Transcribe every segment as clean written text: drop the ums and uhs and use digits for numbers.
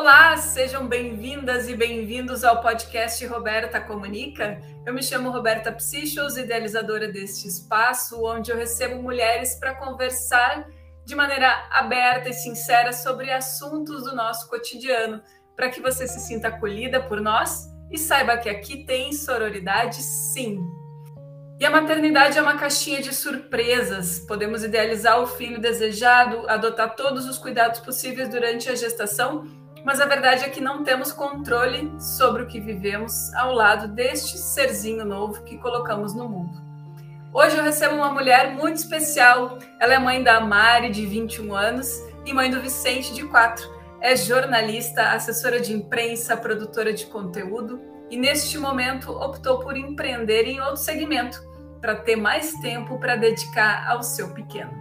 Olá, sejam bem-vindas e bem-vindos ao podcast Roberta Comunica. Eu me chamo Roberta Psichos, idealizadora deste espaço, onde eu recebo mulheres para conversar de maneira aberta e sincera sobre assuntos do nosso cotidiano, para que você se sinta acolhida por nós e saiba que aqui tem sororidade, sim. E a maternidade é uma caixinha de surpresas. Podemos idealizar o filho desejado, adotar todos os cuidados possíveis durante a gestação, mas a verdade é que não temos controle sobre o que vivemos ao lado deste serzinho novo que colocamos no mundo. Hoje eu recebo uma mulher muito especial. Ela é mãe da Mari, de 21 anos, e mãe do Vicente, de 4. É jornalista, assessora de imprensa, produtora de conteúdo e, neste momento, optou por empreender em outro segmento, para ter mais tempo para dedicar ao seu pequeno.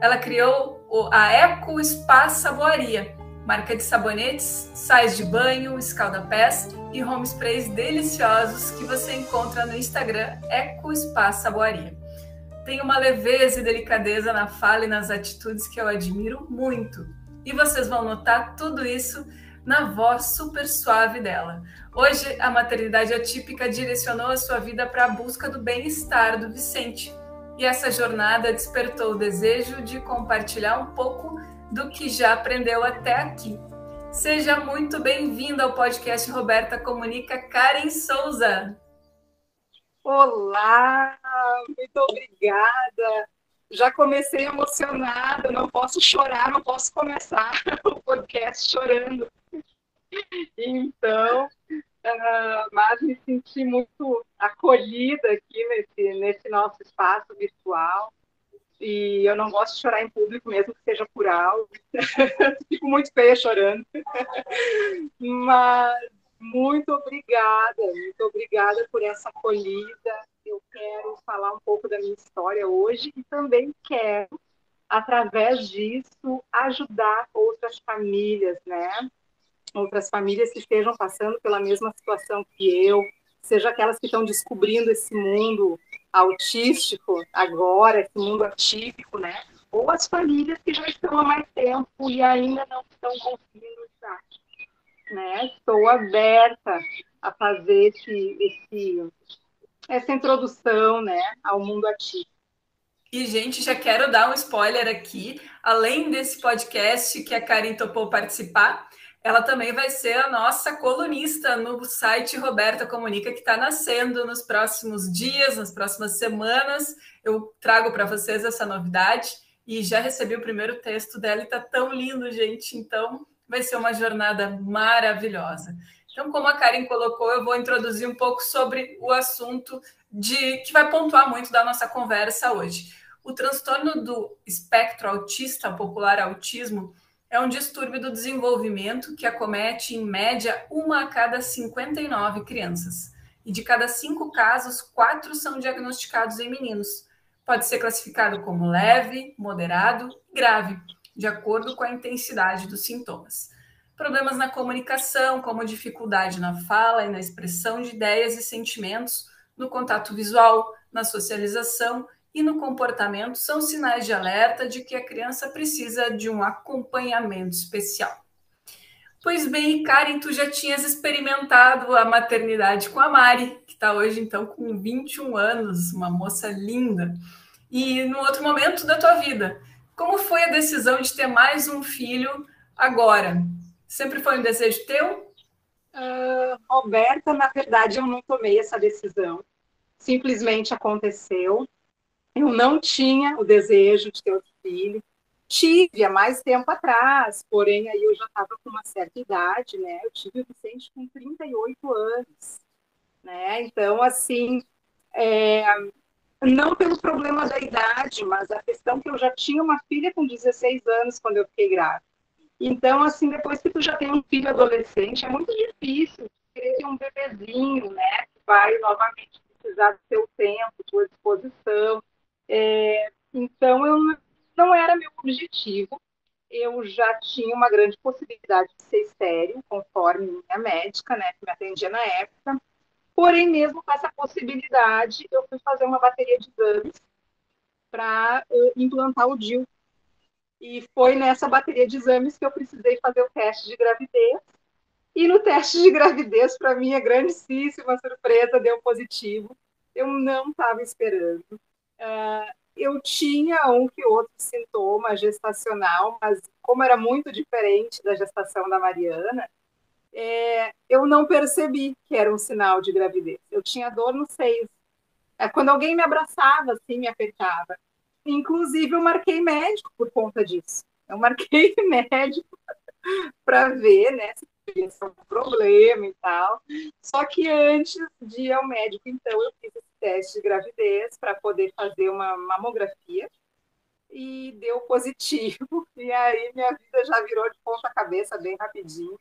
Ela criou a Eco Spa Saboaria, marca de sabonetes, sais de banho, escalda-pés e home sprays deliciosos que você encontra no Instagram Eco Spa Saboaria. Tem uma leveza e delicadeza na fala e nas atitudes que eu admiro muito. E vocês vão notar tudo isso na voz super suave dela. Hoje, a maternidade atípica direcionou a sua vida para a busca do bem-estar do Vicente. E essa jornada despertou o desejo de compartilhar um pouco do que já aprendeu até aqui. Seja muito bem-vinda ao podcast Roberta Comunica, Karen Souza. Olá, muito obrigada. Já comecei emocionada, não posso chorar, não posso começar o podcast chorando. Então, mas me senti muito acolhida aqui nesse nosso espaço virtual. E eu não gosto de chorar em público, mesmo que seja por áudio. Fico muito feia chorando. Mas muito obrigada por essa acolhida. Eu quero falar um pouco da minha história hoje e também quero, através disso, ajudar outras famílias, né? Outras famílias que estejam passando pela mesma situação que eu, seja aquelas que estão descobrindo esse mundo autístico agora, esse mundo atípico, né? Ou as famílias que já estão há mais tempo e ainda não estão conseguindo estar, né? Estou aberta a fazer essa introdução, né, ao mundo atípico. E, gente, já quero dar um spoiler aqui. Além desse podcast que a Karen topou participar, ela também vai ser a nossa colunista no site Roberta Comunica, que está nascendo nos próximos dias, nas próximas semanas. Eu trago para vocês essa novidade e já recebi o primeiro texto dela e está tão lindo, gente. Então, vai ser uma jornada maravilhosa. Então, como a Karen colocou, eu vou introduzir um pouco sobre o assunto que vai pontuar muito da nossa conversa hoje. O transtorno do espectro autista, popular autismo, é um distúrbio do desenvolvimento que acomete, em média, 1 a cada 59 crianças. E de cada 5 casos, 4 são diagnosticados em meninos. Pode ser classificado como leve, moderado e grave, de acordo com a intensidade dos sintomas. Problemas na comunicação, como dificuldade na fala e na expressão de ideias e sentimentos, no contato visual, na socialização e no comportamento são sinais de alerta de que a criança precisa de um acompanhamento especial. Pois bem, Karen, tu já tinhas experimentado a maternidade com a Mari, que está hoje, então, com 21 anos, uma moça linda. E no outro momento da tua vida, como foi a decisão de ter mais um filho agora? Sempre foi um desejo teu? Roberta, na verdade, eu não tomei essa decisão. Simplesmente aconteceu. Eu não tinha o desejo de ter outro filho. Tive há mais tempo atrás, porém aí eu já estava com uma certa idade, né? Eu tive o Vicente com 38 anos, né? Então, assim, não pelo problema da idade, mas a questão que eu já tinha uma filha com 16 anos quando eu fiquei grávida. Então, assim, depois que tu já tem um filho adolescente, é muito difícil querer ter um bebezinho, né? Que vai novamente precisar do seu tempo, tua disposição. Então, não era meu objetivo. Eu já tinha uma grande possibilidade de ser estéril, conforme minha médica, né, que me atendia na época. Porém, mesmo com essa possibilidade, eu fui fazer uma bateria de exames para implantar o DIU. E foi nessa bateria de exames que eu precisei fazer o teste de gravidez. E no teste de gravidez, para minha grandíssima surpresa, deu positivo. Eu não estava esperando. Eu tinha um que outro sintoma gestacional, mas como era muito diferente da gestação da Mariana, eu não percebi que era um sinal de gravidez. Eu tinha dor nos seios. Quando alguém me abraçava, assim, me apertava. Inclusive, eu marquei médico por conta disso. Eu marquei médico para ver, né, se tinha algum problema e tal. Só que antes de ir ao médico, então, eu fiz esse teste de gravidez para poder fazer uma mamografia e deu positivo. E aí minha vida já virou de ponta cabeça bem rapidinho.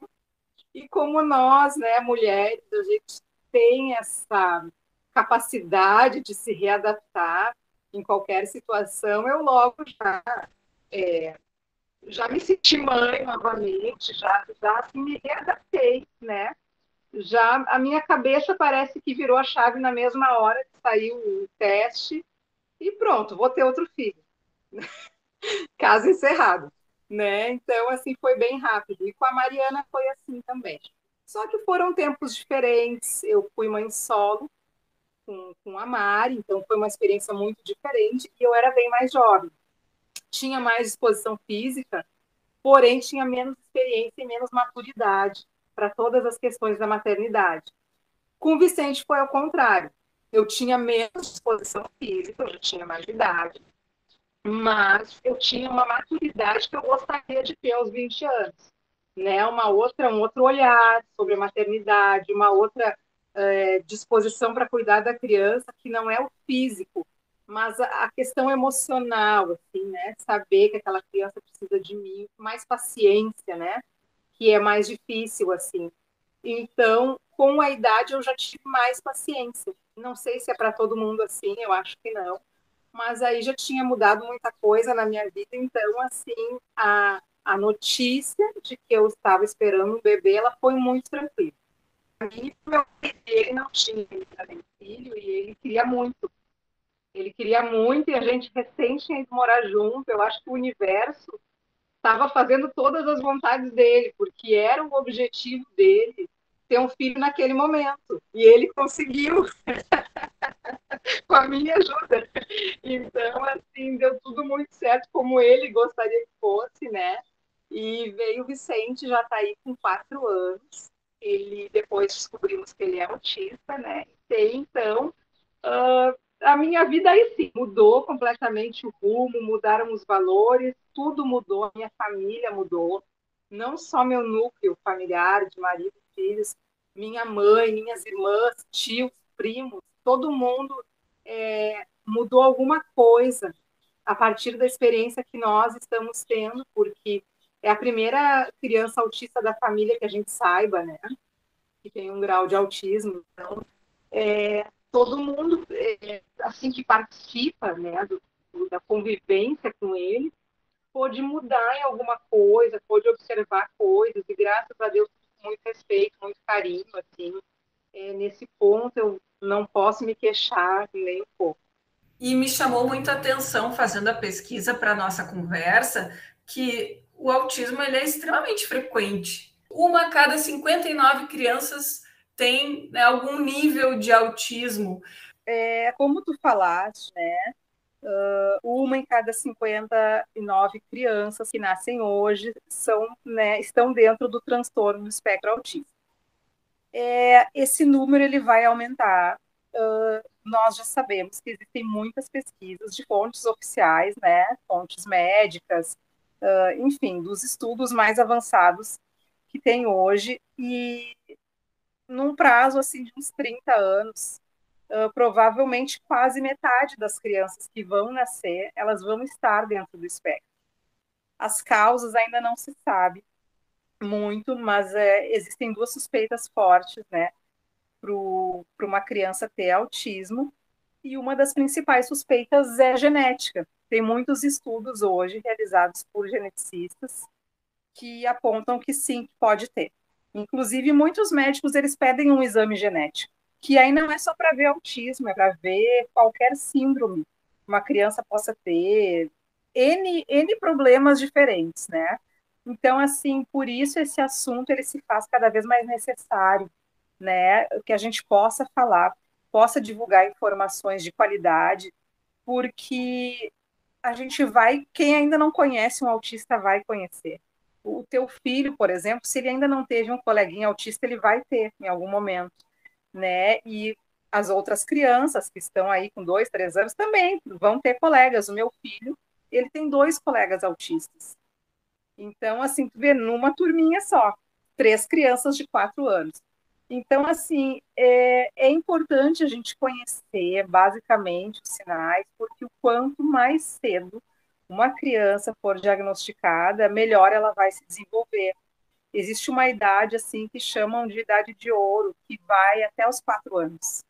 E como nós, né, mulheres, a gente tem essa capacidade de se readaptar em qualquer situação, eu logo já me senti mãe novamente, já assim, me readaptei, né? Já a minha cabeça parece que virou a chave na mesma hora que saiu o teste e pronto, vou ter outro filho. Caso encerrado, né? Então, assim, foi bem rápido. E com a Mariana foi assim também. Só que foram tempos diferentes. Eu fui mãe solo com a Mari, então foi uma experiência muito diferente. E eu era bem mais jovem. Tinha mais disposição física, porém tinha menos experiência e menos maturidade para todas as questões da maternidade. Com o Vicente foi ao contrário. Eu tinha menos disposição física, eu já tinha mais idade, mas eu tinha uma maturidade que eu gostaria de ter aos 20 anos, né? Um outro olhar sobre a maternidade, uma outra disposição para cuidar da criança, que não é o físico, mas a questão emocional, assim, né? Saber que aquela criança precisa de mim, mais paciência, né? Que é mais difícil, assim. Então, com a idade, eu já tive mais paciência. Não sei se é para todo mundo assim, eu acho que não, mas aí já tinha mudado muita coisa na minha vida, então, assim, a notícia de que eu estava esperando um bebê, ela foi muito tranquila. E meu ele não tinha também filho e ele queria muito e a gente recém tinha ido morar junto, eu acho que o universo estava fazendo todas as vontades dele, porque era o objetivo dele ter um filho naquele momento, e ele conseguiu com a minha ajuda. Então, assim, deu tudo muito certo como ele gostaria que fosse, né? E veio o Vicente, já está aí com 4 anos. Ele, depois descobrimos que ele é autista, né? E, então, a minha vida aí sim mudou completamente o rumo, mudaram os valores, tudo mudou, a minha família mudou. Não só meu núcleo familiar, de marido e filhos, minha mãe, minhas irmãs, tios, primos, todo mundo mudou alguma coisa a partir da experiência que nós estamos tendo, porque é a primeira criança autista da família que a gente saiba, né? Que tem um grau de autismo. Então, todo mundo, assim que participa, né, da convivência com ele, pôde mudar em alguma coisa, pôde observar coisas, e graças a Deus, com muito respeito, muito carinho, assim. Nesse ponto, eu não posso me queixar nem um pouco. E me chamou muito a atenção, fazendo a pesquisa para a nossa conversa, que o autismo ele é extremamente frequente. Uma a cada 59 crianças tem, né, algum nível de autismo. Como tu falaste, né? Uma em cada 59 crianças que nascem hoje né, estão dentro do transtorno do espectro autista. Esse número ele vai aumentar. Nós já sabemos que existem muitas pesquisas de fontes oficiais, né, fontes médicas, enfim, dos estudos mais avançados que tem hoje, e num prazo assim, de uns 30 anos, provavelmente quase metade das crianças que vão nascer, elas vão estar dentro do espectro. As causas ainda não se sabe muito, mas existem duas suspeitas fortes, né, para uma criança ter autismo, e uma das principais suspeitas é genética. Tem muitos estudos hoje realizados por geneticistas que apontam que sim, pode ter. Inclusive, muitos médicos eles pedem um exame genético, que aí não é só para ver autismo, é para ver qualquer síndrome que uma criança possa ter, N problemas diferentes, né? Então, assim, por isso esse assunto ele se faz cada vez mais necessário, né? Que a gente possa falar, possa divulgar informações de qualidade, porque a gente vai, quem ainda não conhece um autista vai conhecer. O teu filho, por exemplo, se ele ainda não teve um coleguinha autista, ele vai ter em algum momento, né? E as outras crianças que estão aí com 2, 3 anos também vão ter colegas. O meu filho, ele tem 2 colegas autistas. Então, assim, tu vê numa turminha só, 3 crianças de 4 anos. Então, assim, é importante a gente conhecer basicamente os sinais, porque o quanto mais cedo uma criança for diagnosticada, melhor ela vai se desenvolver. Existe uma idade, assim, que chamam de idade de ouro, que vai até os 4 anos.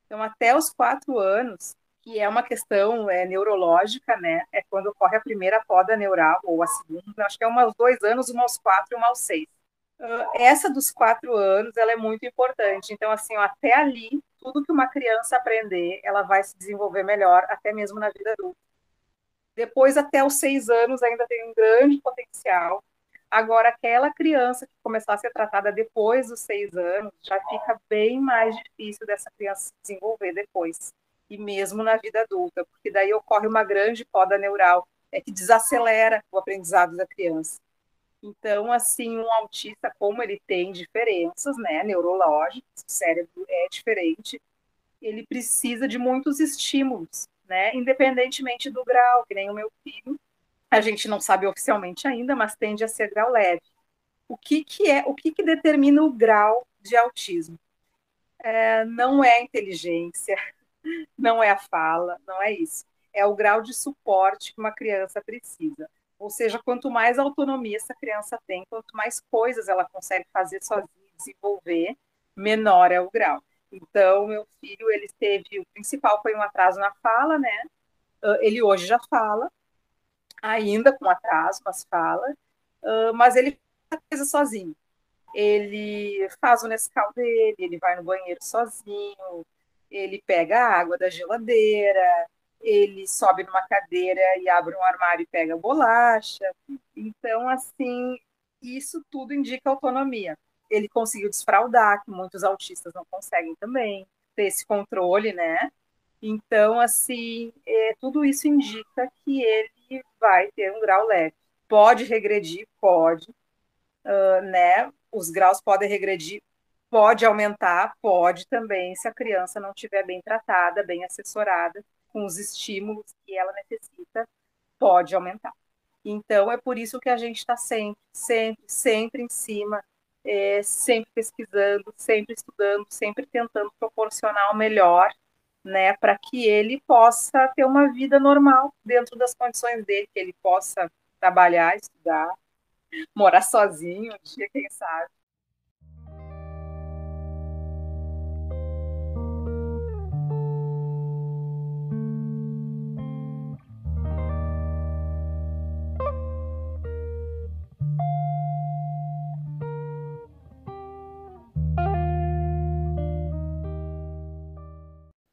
Então, até os 4 anos, que é uma questão neurológica, né? É quando ocorre a primeira poda neural, ou a segunda, acho que é uma aos 2 anos, uma aos 4 e uma aos 6. Essa dos 4 anos, ela é muito importante. Então, assim, ó, até ali, tudo que uma criança aprender, ela vai se desenvolver melhor, até mesmo na vida adulta. Depois, até os 6 anos, ainda tem um grande potencial. Agora, aquela criança que começar a ser tratada depois dos 6 anos, já fica bem mais difícil dessa criança se desenvolver depois. E mesmo na vida adulta, porque daí ocorre uma grande poda neural, que desacelera o aprendizado da criança. Então, assim, um autista, como ele tem diferenças, né, neurológicas, o cérebro é diferente, ele precisa de muitos estímulos, né, independentemente do grau, que nem o meu filho, a gente não sabe oficialmente ainda, mas tende a ser grau leve. O que determina o grau de autismo? Não é a inteligência, não é a fala, não é isso. É o grau de suporte que uma criança precisa. Ou seja, quanto mais autonomia essa criança tem, quanto mais coisas ela consegue fazer sozinha, desenvolver, menor é o grau. Então, meu filho, ele teve, o principal foi um atraso na fala, né? Ele hoje já fala, ainda com atraso, mas fala, mas ele faz coisa sozinho. Ele faz o Nescau dele, ele vai no banheiro sozinho, ele pega a água da geladeira, ele sobe numa cadeira e abre um armário e pega bolacha. Então, assim, isso tudo indica autonomia. Ele conseguiu desfraldar, que muitos autistas não conseguem também, ter esse controle, né? Então, assim, tudo isso indica que ele vai ter um grau leve. Pode regredir? Pode, né? Os graus podem regredir, pode aumentar, pode também, se a criança não estiver bem tratada, bem assessorada, com os estímulos que ela necessita, pode aumentar. Então, é por isso que a gente está sempre, sempre, sempre em cima, sempre pesquisando, sempre estudando, sempre tentando proporcionar o melhor, né, para que ele possa ter uma vida normal dentro das condições dele, que ele possa trabalhar, estudar, morar sozinho um dia, quem sabe.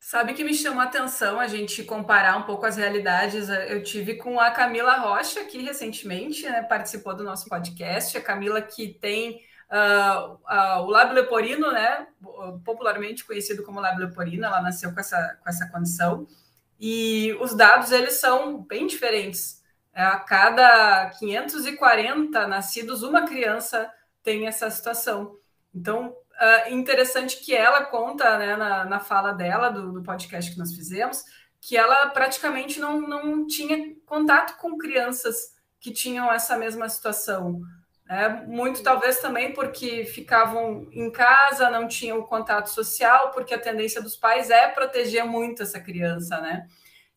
Sabe que me chamou a atenção a gente comparar um pouco as realidades? Eu tive com a Camila Rocha aqui recentemente, né, participou do nosso podcast. A Camila que tem o lábio leporino, né, popularmente conhecido como lábio leporino, ela nasceu com essa condição. E os dados, eles são bem diferentes. A cada 540 nascidos, uma criança tem essa situação. Então, interessante que ela conta, né, na fala dela, do podcast que nós fizemos, que ela praticamente não tinha contato com crianças que tinham essa mesma situação. Muito talvez também porque ficavam em casa, não tinham contato social, porque a tendência dos pais é proteger muito essa criança, né?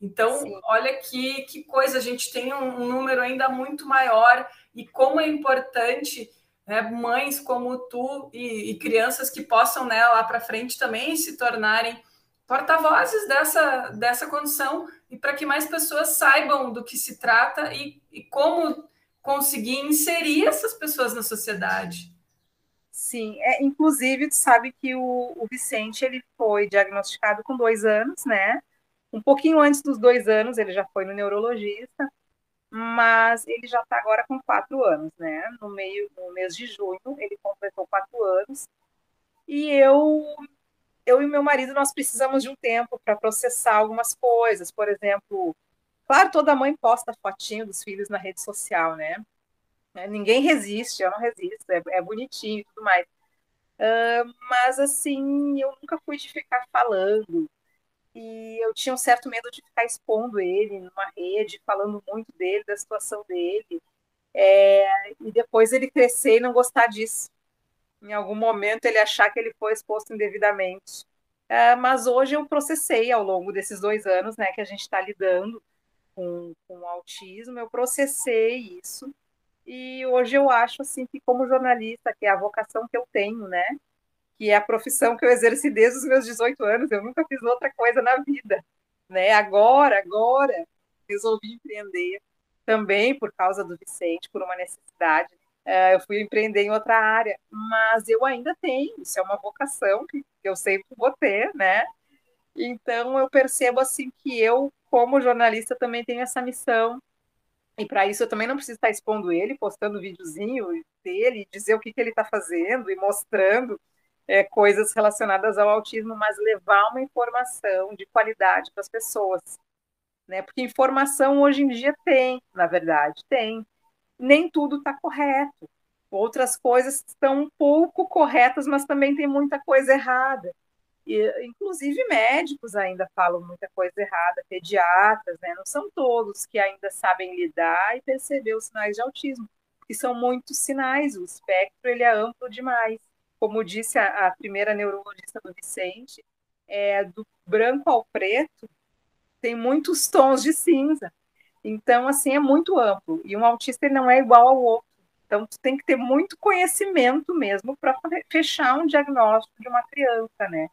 Então, sim, olha que coisa, a gente tem um número ainda muito maior e como é importante, né, mães como tu e crianças que possam, né, lá para frente também se tornarem porta-vozes dessa condição e para que mais pessoas saibam do que se trata e como conseguir inserir essas pessoas na sociedade. Sim, inclusive, tu sabe que o Vicente, ele foi diagnosticado com 2 anos, né? Um pouquinho antes dos 2 anos, ele já foi no neurologista, mas ele já está agora com 4 anos, né? No mês de junho, ele completou 4 anos, e eu e meu marido, nós precisamos de um tempo para processar algumas coisas. Por exemplo, claro, toda mãe posta fotinho dos filhos na rede social, né? Ninguém resiste, eu não resisto, é bonitinho e tudo mais. Mas, assim, eu nunca fui de ficar falando, e eu tinha um certo medo de ficar expondo ele numa rede, falando muito dele, da situação dele, e depois ele crescer e não gostar disso. Em algum momento ele achar que ele foi exposto indevidamente. Mas hoje eu processei ao longo desses 2 anos, né, que a gente está lidando com o autismo, eu processei isso. E hoje eu acho assim que, como jornalista, que é a vocação que eu tenho, né, que é a profissão que eu exerci desde os meus 18 anos, eu nunca fiz outra coisa na vida, né? Agora resolvi empreender também por causa do Vicente, por uma necessidade. Eu fui empreender em outra área, mas eu ainda tenho, isso é uma vocação que eu sempre vou ter, né? Então eu percebo assim que eu, como jornalista, também tenho essa missão. E para isso eu também não preciso estar expondo ele, postando videozinho dele, dizer o que ele está fazendo e mostrando coisas relacionadas ao autismo, mas levar uma informação de qualidade para as pessoas, né? Porque informação hoje em dia tem, na verdade, tem. Nem tudo está correto. Outras coisas estão um pouco corretas, mas também tem muita coisa errada. E, inclusive médicos ainda falam muita coisa errada, pediatras, né? Não são todos que ainda sabem lidar e perceber os sinais de autismo, que são muitos sinais, o espectro ele é amplo demais. Como disse a primeira neurologista do Vicente, do branco ao preto tem muitos tons de cinza. Então, assim, é muito amplo. E um autista ele não é igual ao outro. Então, tu tem que ter muito conhecimento mesmo para fechar um diagnóstico de uma criança, né?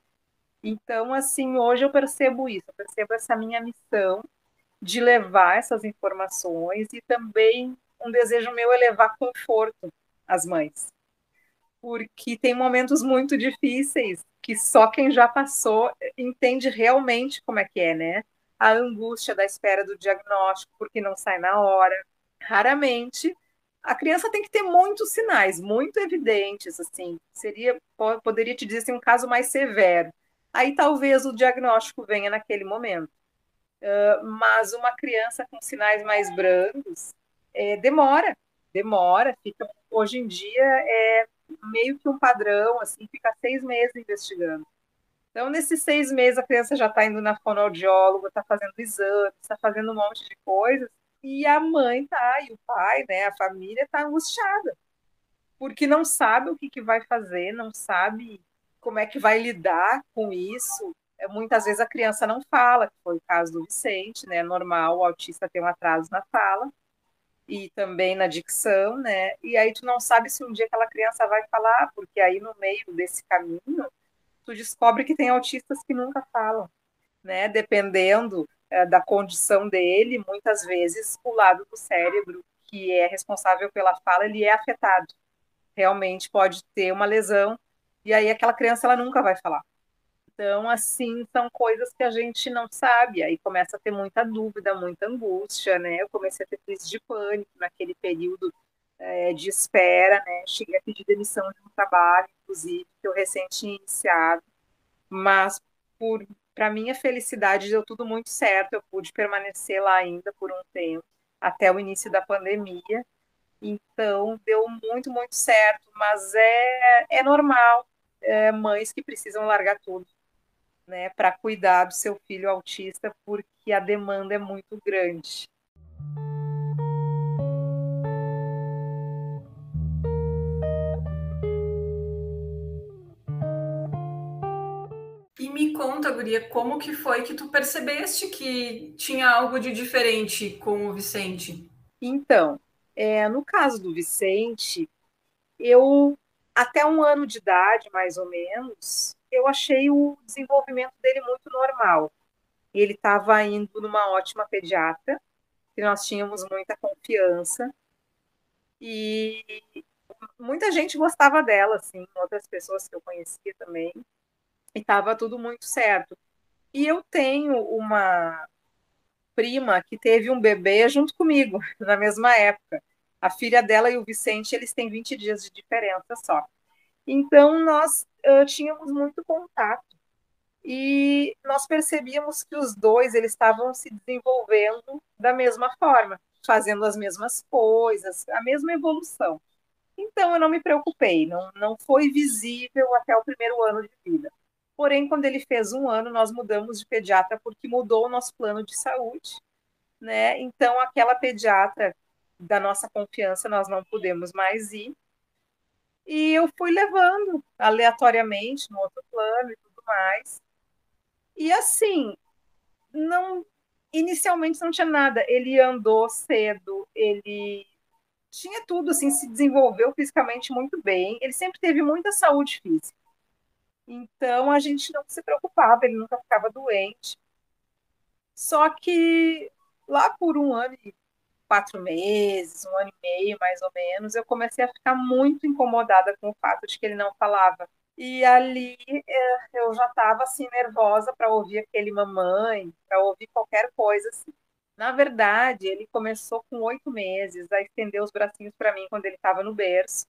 Então, assim, hoje eu percebo isso, eu percebo essa minha missão de levar essas informações e também um desejo meu é levar conforto às mães, porque tem momentos muito difíceis que só quem já passou entende realmente como é que é, né? A angústia da espera do diagnóstico, porque não sai na hora. Raramente a criança tem que ter muitos sinais, muito evidentes, assim. Poderia te dizer assim, um caso mais severo. Aí talvez o diagnóstico venha naquele momento. Mas uma criança com sinais mais brandos demora. Hoje em dia é meio que um padrão, assim, fica 6 meses investigando. Então, nesses 6 meses, a criança já está indo na fonoaudióloga, está fazendo exames, está fazendo um monte de coisas, e a mãe tá, e o pai, né, a família está angustiada, porque não sabe o que vai fazer, não sabe como é que vai lidar com isso. Muitas vezes a criança não fala, que foi o caso do Vicente, né? É normal, o autista tem um atraso na fala e também na dicção, né? E aí tu não sabe se um dia aquela criança vai falar, porque aí no meio desse caminho tu descobre que tem autistas que nunca falam, né? Dependendo da condição dele, muitas vezes o lado do cérebro que é responsável pela fala, ele é afetado. Realmente pode ter uma lesão e aí aquela criança ela nunca vai falar. Então, assim, são coisas que a gente não sabe, aí começa a ter muita dúvida, muita angústia, né? Eu comecei a ter crise de pânico naquele período de espera, né? Cheguei a pedir demissão de um trabalho, inclusive, que eu recém tinha iniciado, mas para minha felicidade deu tudo muito certo, eu pude permanecer lá ainda por um tempo, até o início da pandemia, então deu muito, muito certo, mas é normal, mães que precisam largar tudo, né, para cuidar do seu filho autista, porque a demanda é muito grande. E me conta, guria, como que foi que tu percebeste que tinha algo de diferente com o Vicente? Então, no caso do Vicente, eu, até 1 ano de idade, mais ou menos, eu achei o desenvolvimento dele muito normal. Ele estava indo numa ótima pediatra, que nós tínhamos muita confiança, e muita gente gostava dela, assim, outras pessoas que eu conhecia também, e estava tudo muito certo. E eu tenho uma prima que teve um bebê junto comigo, na mesma época. A filha dela e o Vicente, eles têm 20 dias de diferença só. Então, nós tínhamos muito contato. E nós percebíamos que os dois eles estavam se desenvolvendo da mesma forma, fazendo as mesmas coisas, a mesma evolução. Então, eu não me preocupei, não foi visível até o primeiro ano de vida. Porém, quando ele fez 1 ano, nós mudamos de pediatra porque mudou o nosso plano de saúde, né? Então, aquela pediatra da nossa confiança, nós não pudemos mais ir. E eu fui levando aleatoriamente no outro plano e tudo mais. E assim, não, inicialmente não tinha nada. Ele andou cedo, ele tinha tudo, assim, se desenvolveu fisicamente muito bem. Ele sempre teve muita saúde física. Então a gente não se preocupava, ele nunca ficava doente. Só que lá por 1 ano e 4 meses, 1 ano e meio mais ou menos, eu comecei a ficar muito incomodada com o fato de que ele não falava. E ali eu já estava assim nervosa para ouvir aquele mamãe, para ouvir qualquer coisa assim. Na verdade, ele começou com 8 meses a estender os bracinhos para mim quando ele estava no berço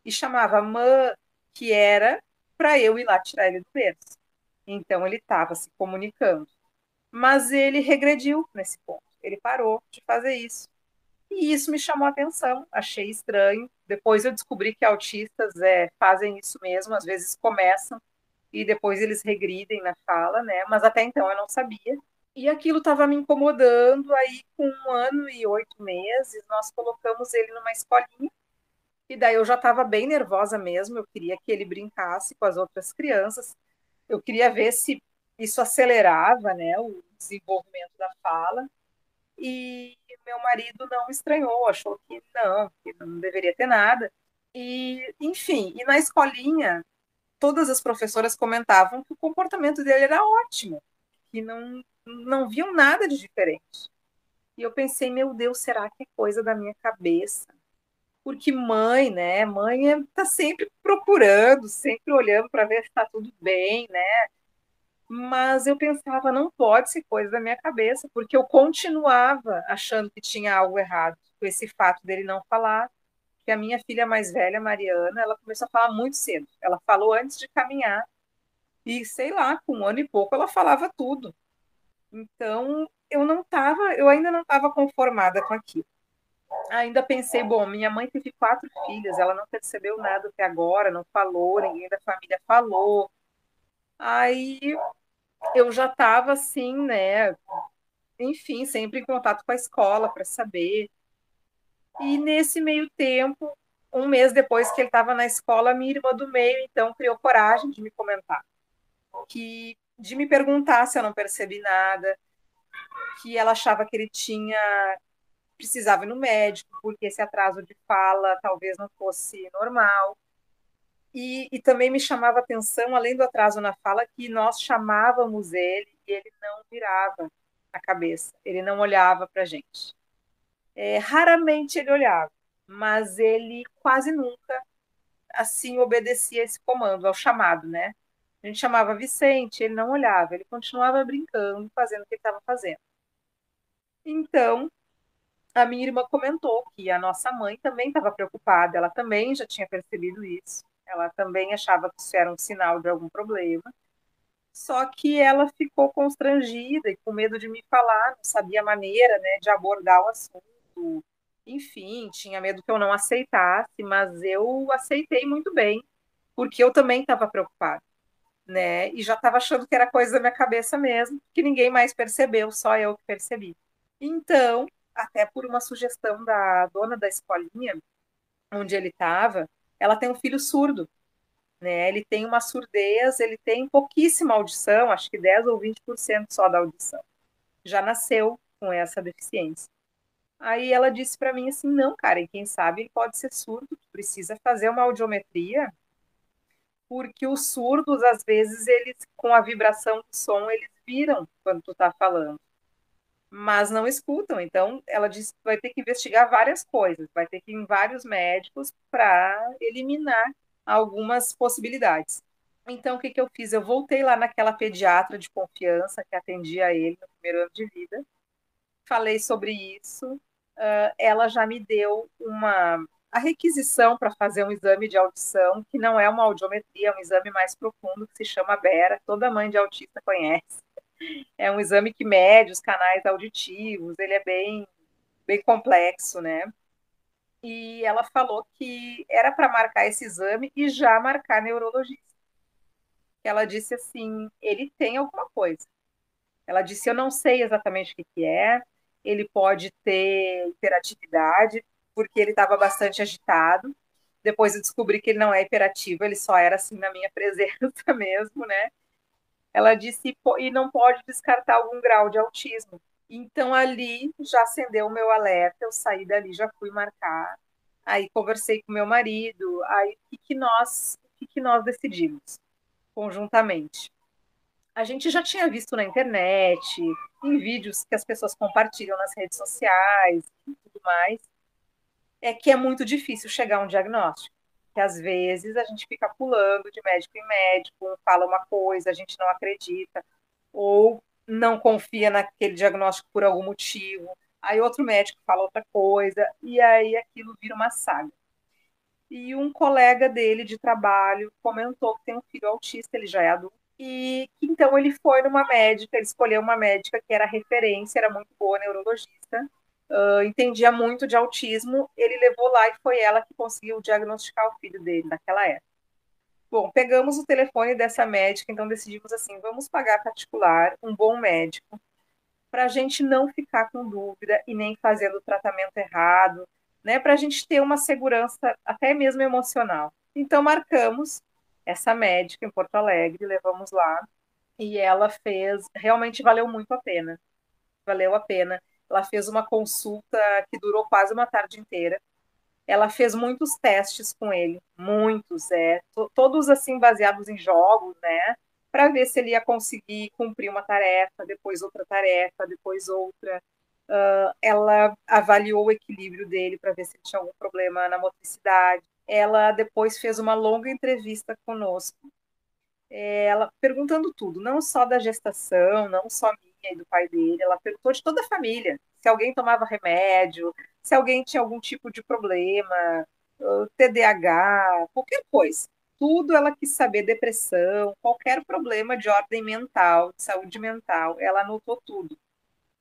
e chamava mãe, que era para eu ir lá tirar ele do berço. Então ele estava se comunicando. Mas ele regrediu nesse ponto. Ele parou de fazer isso. E isso me chamou a atenção, achei estranho. Depois eu descobri que autistas fazem isso mesmo, às vezes começam e depois eles regridem na fala, né? Mas até então eu não sabia. E aquilo estava me incomodando. Aí, com 1 ano e 8 meses, nós colocamos ele numa escolinha. E daí eu já estava bem nervosa mesmo. Eu queria que ele brincasse com as outras crianças. Eu queria ver se isso acelerava, né, o desenvolvimento da fala. E meu marido não estranhou, achou que não deveria ter nada. E, enfim, e na escolinha, todas as professoras comentavam que o comportamento dele era ótimo, que não viam nada de diferente. E eu pensei, meu Deus, será que é coisa da minha cabeça? Porque mãe, né? Mãe tá sempre procurando, sempre olhando para ver se está tudo bem, né? Mas eu pensava, não pode ser coisa da minha cabeça, porque eu continuava achando que tinha algo errado com esse fato dele não falar. Que a minha filha mais velha, Mariana, ela começou a falar muito cedo. Ela falou antes de caminhar. E sei lá, com 1 ano e pouco ela falava tudo. Então, eu ainda não estava conformada com aquilo. Ainda pensei, bom, minha mãe teve 4 filhas, ela não percebeu nada até agora, não falou, ninguém da família falou. Aí eu já estava assim, né? Enfim, sempre em contato com a escola para saber. E nesse meio tempo, 1 mês depois que ele estava na escola, minha irmã do meio, então, criou coragem de me comentar, de me perguntar se eu não percebi nada, que ela achava que ele precisava ir no médico, porque esse atraso de fala talvez não fosse normal. E também me chamava atenção, além do atraso na fala, que nós chamávamos ele e ele não virava a cabeça, ele não olhava para a gente. Raramente ele olhava, mas ele quase nunca assim obedecia esse comando, ao chamado, né? A gente chamava Vicente, ele não olhava, ele continuava brincando, fazendo o que ele estava fazendo. Então, a minha irmã comentou que a nossa mãe também estava preocupada, ela também já tinha percebido isso, ela também achava que isso era um sinal de algum problema, só que ela ficou constrangida e com medo de me falar, não sabia a maneira, né, de abordar o assunto, enfim, tinha medo que eu não aceitasse, mas eu aceitei muito bem, porque eu também estava preocupada, né, e já estava achando que era coisa da minha cabeça mesmo, que ninguém mais percebeu, só eu que percebi. Então, até por uma sugestão da dona da escolinha, onde ele estava, ela tem um filho surdo, né? Ele tem uma surdez, ele tem pouquíssima audição, acho que 10 ou 20% só da audição. Já nasceu com essa deficiência. Aí ela disse para mim assim, não, Karen, quem sabe ele pode ser surdo, tu precisa fazer uma audiometria, porque os surdos, às vezes, eles, com a vibração do som, eles viram quando tu tá falando, mas não escutam. Então, ela disse que vai ter que investigar várias coisas, vai ter que ir em vários médicos para eliminar algumas possibilidades. Então, o que eu fiz? Eu voltei lá naquela pediatra de confiança que atendia ele no primeiro ano de vida falei sobre isso. Ela já me deu a requisição para fazer um exame de audição, que não é uma audiometria, é um exame mais profundo, que se chama Bera, toda mãe de autista conhece. É um exame que mede os canais auditivos, ele é bem complexo, né? E ela falou que era para marcar esse exame e já marcar neurologista. Ela disse assim, ele tem alguma coisa. Ela disse, eu não sei exatamente o que que é, ele pode ter hiperatividade, porque ele estava bastante agitado. Depois eu descobri que ele não é hiperativo, ele só era assim na minha presença mesmo, né? Ela disse, e não pode descartar algum grau de autismo. Então ali já acendeu o meu alerta, eu saí dali, já fui marcar. Aí conversei com meu marido, aí o que que nós decidimos conjuntamente? A gente já tinha visto na internet, em vídeos que as pessoas compartilham nas redes sociais e tudo mais, é que é muito difícil chegar a um diagnóstico. Que às vezes a gente fica pulando de médico em médico, fala uma coisa, a gente não acredita, ou não confia naquele diagnóstico por algum motivo, aí outro médico fala outra coisa, e aí aquilo vira uma saga. E um colega dele de trabalho comentou que tem um filho autista, ele já é adulto, e então ele foi numa médica, ele escolheu uma médica que era referência, era muito boa neurologista, entendia muito de autismo, ele levou lá e foi ela que conseguiu diagnosticar o filho dele naquela época. Bom, pegamos o telefone dessa médica, então decidimos assim, vamos pagar particular, um bom médico, para a gente não ficar com dúvida e nem fazendo o tratamento errado, né? Para a gente ter uma segurança até mesmo emocional. Então marcamos essa médica em Porto Alegre, levamos lá e ela fez, realmente valeu muito a pena, valeu a pena. Ela fez uma consulta que durou quase uma tarde inteira. Ela fez muitos testes com ele, muitos, todos assim baseados em jogos, né? Para ver se ele ia conseguir cumprir uma tarefa, depois outra. Ela avaliou o equilíbrio dele para ver se ele tinha algum problema na motricidade. Ela depois fez uma longa entrevista conosco, ela perguntando tudo, não só da gestação, não só minha e do pai dele, ela perguntou de toda a família, se alguém tomava remédio, se alguém tinha algum tipo de problema, TDAH, qualquer coisa. Tudo ela quis saber, depressão, qualquer problema de ordem mental, de saúde mental, ela anotou tudo.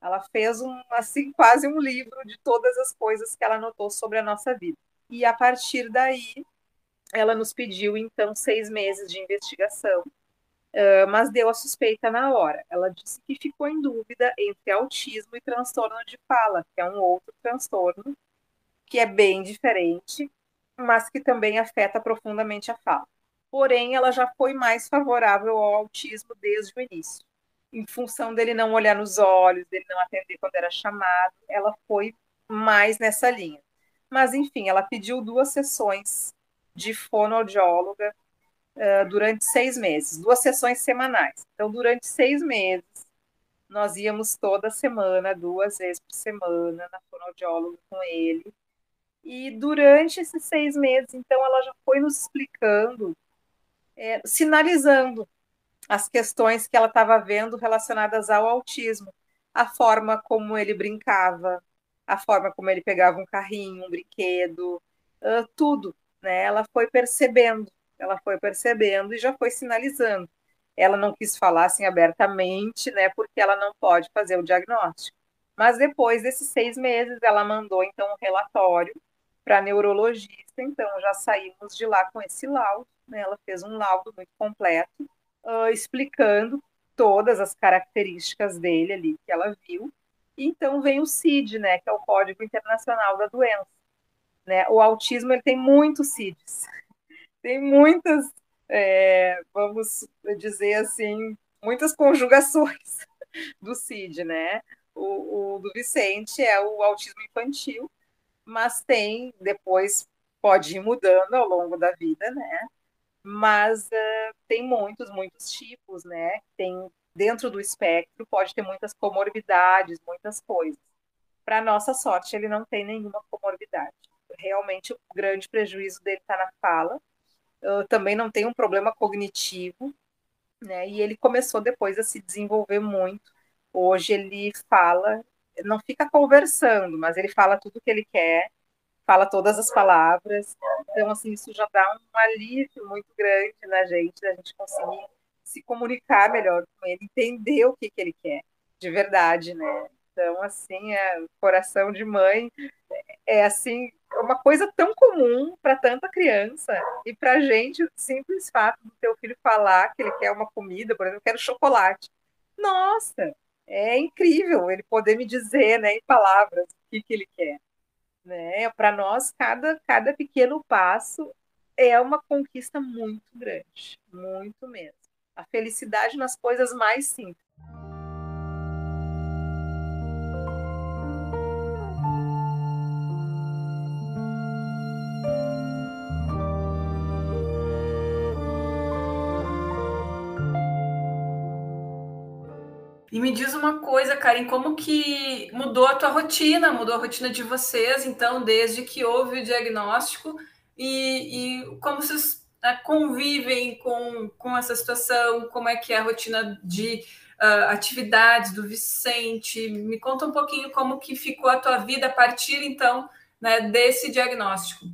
Ela fez assim, quase um livro de todas as coisas que ela anotou sobre a nossa vida. E a partir daí, ela nos pediu, então, 6 meses de investigação, mas deu a suspeita na hora. Ela disse que ficou em dúvida entre autismo e transtorno de fala, que é um outro transtorno, que é bem diferente, mas que também afeta profundamente a fala. Porém, ela já foi mais favorável ao autismo desde o início. Em função dele não olhar nos olhos, dele não atender quando era chamado, ela foi mais nessa linha. Mas, enfim, ela pediu 2 sessões de fonoaudióloga durante 6 meses, 2 sessões semanais. Então, durante 6 meses, nós íamos toda semana, 2 vezes por semana, na fonoaudióloga com ele. E durante esses 6 meses, então, ela já foi nos explicando, sinalizando as questões que ela estava vendo relacionadas ao autismo, a forma como ele brincava, a forma como ele pegava um carrinho, um brinquedo, tudo, né? Ela foi percebendo e já foi sinalizando. Ela não quis falar assim abertamente, né? Porque ela não pode fazer o diagnóstico. Mas depois desses 6 meses, ela mandou então um relatório para a neurologista. Então já saímos de lá com esse laudo, né? Ela fez um laudo muito completo, explicando todas as características dele ali que ela viu. E então vem o CID, né, que é o Código Internacional da Doença. Né? O autismo ele tem muitos CIDs, tem muitas, vamos dizer assim, muitas conjugações do CID, né? O do Vicente é o autismo infantil, mas tem, depois pode ir mudando ao longo da vida, né? Mas tem muitos tipos, né? Tem dentro do espectro, pode ter muitas comorbidades, muitas coisas. Para nossa sorte, ele não tem nenhuma comorbidade. Realmente, o grande prejuízo dele está na fala. Também não tem um problema cognitivo, né? E ele começou depois a se desenvolver muito. Hoje ele fala não fica conversando, mas ele fala tudo que ele quer, fala todas as palavras. Então, assim, isso já dá um alívio muito grande na gente, da gente conseguir se comunicar melhor com ele, entender o que ele quer, de verdade, né? Então, assim, coração de mãe é assim uma coisa tão comum para tanta criança e para a gente, o simples fato do teu filho falar que ele quer uma comida, por exemplo, eu quero chocolate. Nossa, é incrível ele poder me dizer, né, em palavras o que ele quer, né? Para nós, cada pequeno passo é uma conquista muito grande, muito mesmo. A felicidade nas coisas mais simples. E me diz uma coisa, Karen, como que mudou a tua rotina, mudou a rotina de vocês, então, desde que houve o diagnóstico, e como vocês convivem com essa situação, como é que é a rotina de atividades do Vicente? Me conta um pouquinho como que ficou a tua vida a partir, então, né, desse diagnóstico.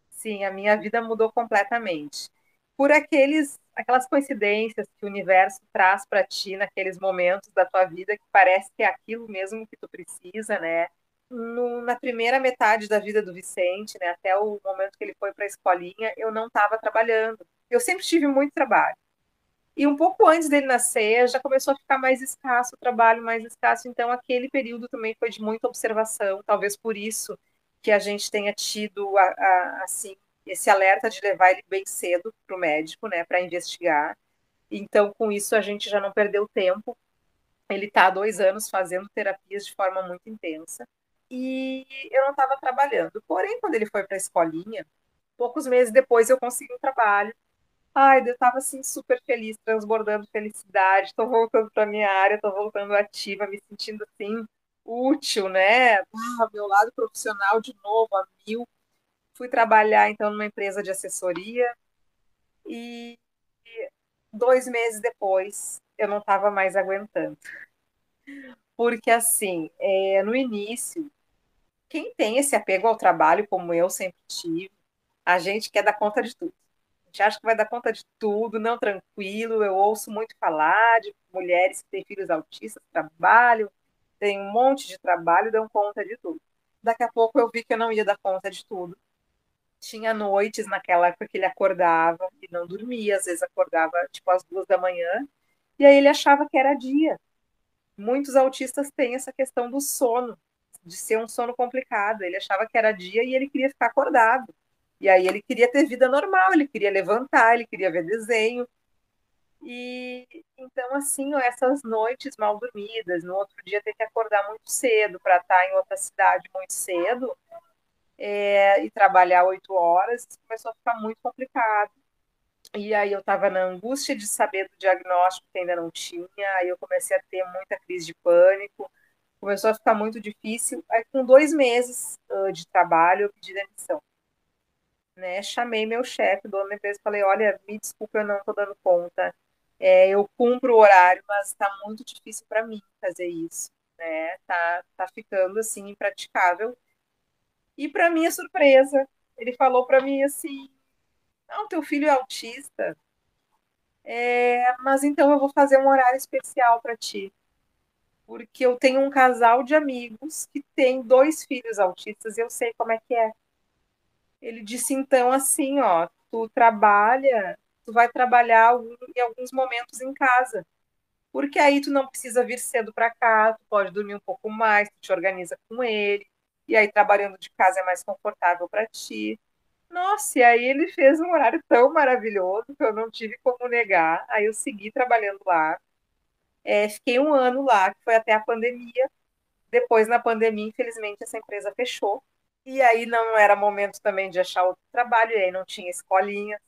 Sim, a minha vida mudou completamente. Por aquelas coincidências que o universo traz para ti naqueles momentos da tua vida que parece que é aquilo mesmo que tu precisa, né? Na primeira metade da vida do Vicente, né, até o momento que ele foi para a escolinha, eu não estava trabalhando. Eu sempre tive muito trabalho. E um pouco antes dele nascer, já começou a ficar mais escasso o trabalho, mais escasso. Então, aquele período também foi de muita observação. Talvez por isso que a gente tenha tido assim esse alerta de levar ele bem cedo para o médico, né, para investigar. Então, com isso, a gente já não perdeu tempo. Ele está há 2 anos fazendo terapias de forma muito intensa. E eu não estava trabalhando. Porém, quando ele foi para a escolinha, poucos meses depois eu consegui um trabalho. Ai, eu tava assim super feliz, transbordando felicidade. Tô voltando para minha área, tô voltando ativa, me sentindo assim útil, né? Meu lado profissional de novo a mil. Fui trabalhar então numa empresa de assessoria e 2 meses depois eu não estava mais aguentando, porque assim, no início, quem tem esse apego ao trabalho, como eu sempre tive, a gente quer dar conta de tudo. A gente acha que vai dar conta de tudo, não, tranquilo. Eu ouço muito falar de mulheres que têm filhos autistas, trabalham, têm um monte de trabalho, dão conta de tudo. Daqui a pouco eu vi que eu não ia dar conta de tudo. Tinha noites naquela época que ele acordava e não dormia, às vezes acordava tipo às 2 da manhã, e aí ele achava que era dia. Muitos autistas têm essa questão do sono, de ser um sono complicado. Ele achava que era dia e ele queria ficar acordado. E aí ele queria ter vida normal, ele queria levantar, ele queria ver desenho. E então, assim, ó, essas noites mal dormidas, no outro dia ter que acordar muito cedo para estar em outra cidade muito cedo, e trabalhar 8 horas, começou a ficar muito complicado. E aí eu estava na angústia de saber do diagnóstico que ainda não tinha, aí eu comecei a ter muita crise de pânico, começou a ficar muito difícil. Aí com 2 meses de trabalho, eu pedi demissão, né? Chamei meu chefe, dono da empresa, e falei, olha, me desculpa, eu não estou dando conta. Eu cumpro o horário, mas está muito difícil para mim fazer isso, né? Tá ficando assim impraticável. E para minha surpresa, ele falou para mim assim, não, teu filho é autista, mas então eu vou fazer um horário especial para ti, porque eu tenho um casal de amigos que tem 2 filhos autistas e eu sei como é que é. Ele disse então assim, ó, tu vai trabalhar em alguns momentos em casa, porque aí tu não precisa vir cedo para cá, tu pode dormir um pouco mais, tu te organiza com ele, e aí trabalhando de casa é mais confortável para ti. Nossa, e aí ele fez um horário tão maravilhoso que eu não tive como negar. Aí eu segui trabalhando lá. Fiquei um ano lá, que foi até a pandemia. Depois, na pandemia, infelizmente, essa empresa fechou. E aí não era momento também de achar outro trabalho, e aí não tinha escolinha,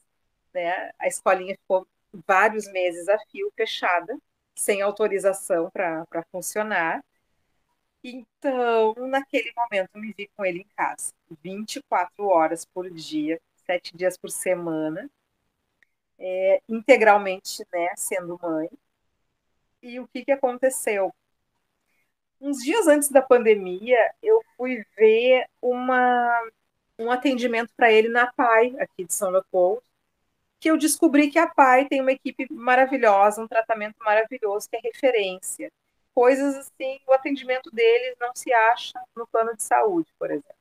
né? A escolinha ficou vários meses a fio fechada, sem autorização para funcionar. Então, naquele momento, eu me vi com ele em casa, 24 horas por dia, 7 dias por semana, integralmente, né, sendo mãe. E o que aconteceu? Uns dias antes da pandemia, eu fui ver um atendimento para ele na PAI, aqui de São Leopoldo, que eu descobri que a PAI tem uma equipe maravilhosa, um tratamento maravilhoso, que é referência. Coisas assim, o atendimento deles não se acha no plano de saúde, por exemplo.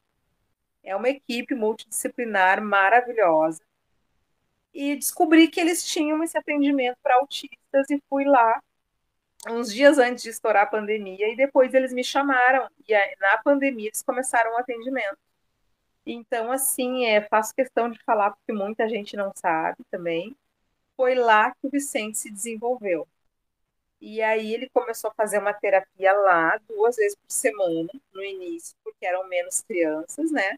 É uma equipe multidisciplinar maravilhosa. E descobri que eles tinham esse atendimento para autistas e fui lá uns dias antes de estourar a pandemia e depois eles me chamaram e na pandemia eles começaram o atendimento. Então, assim, faço questão de falar porque muita gente não sabe também. Foi lá que o Vicente se desenvolveu. E aí ele começou a fazer uma terapia lá 2 vezes por semana, no início, porque eram menos crianças, né?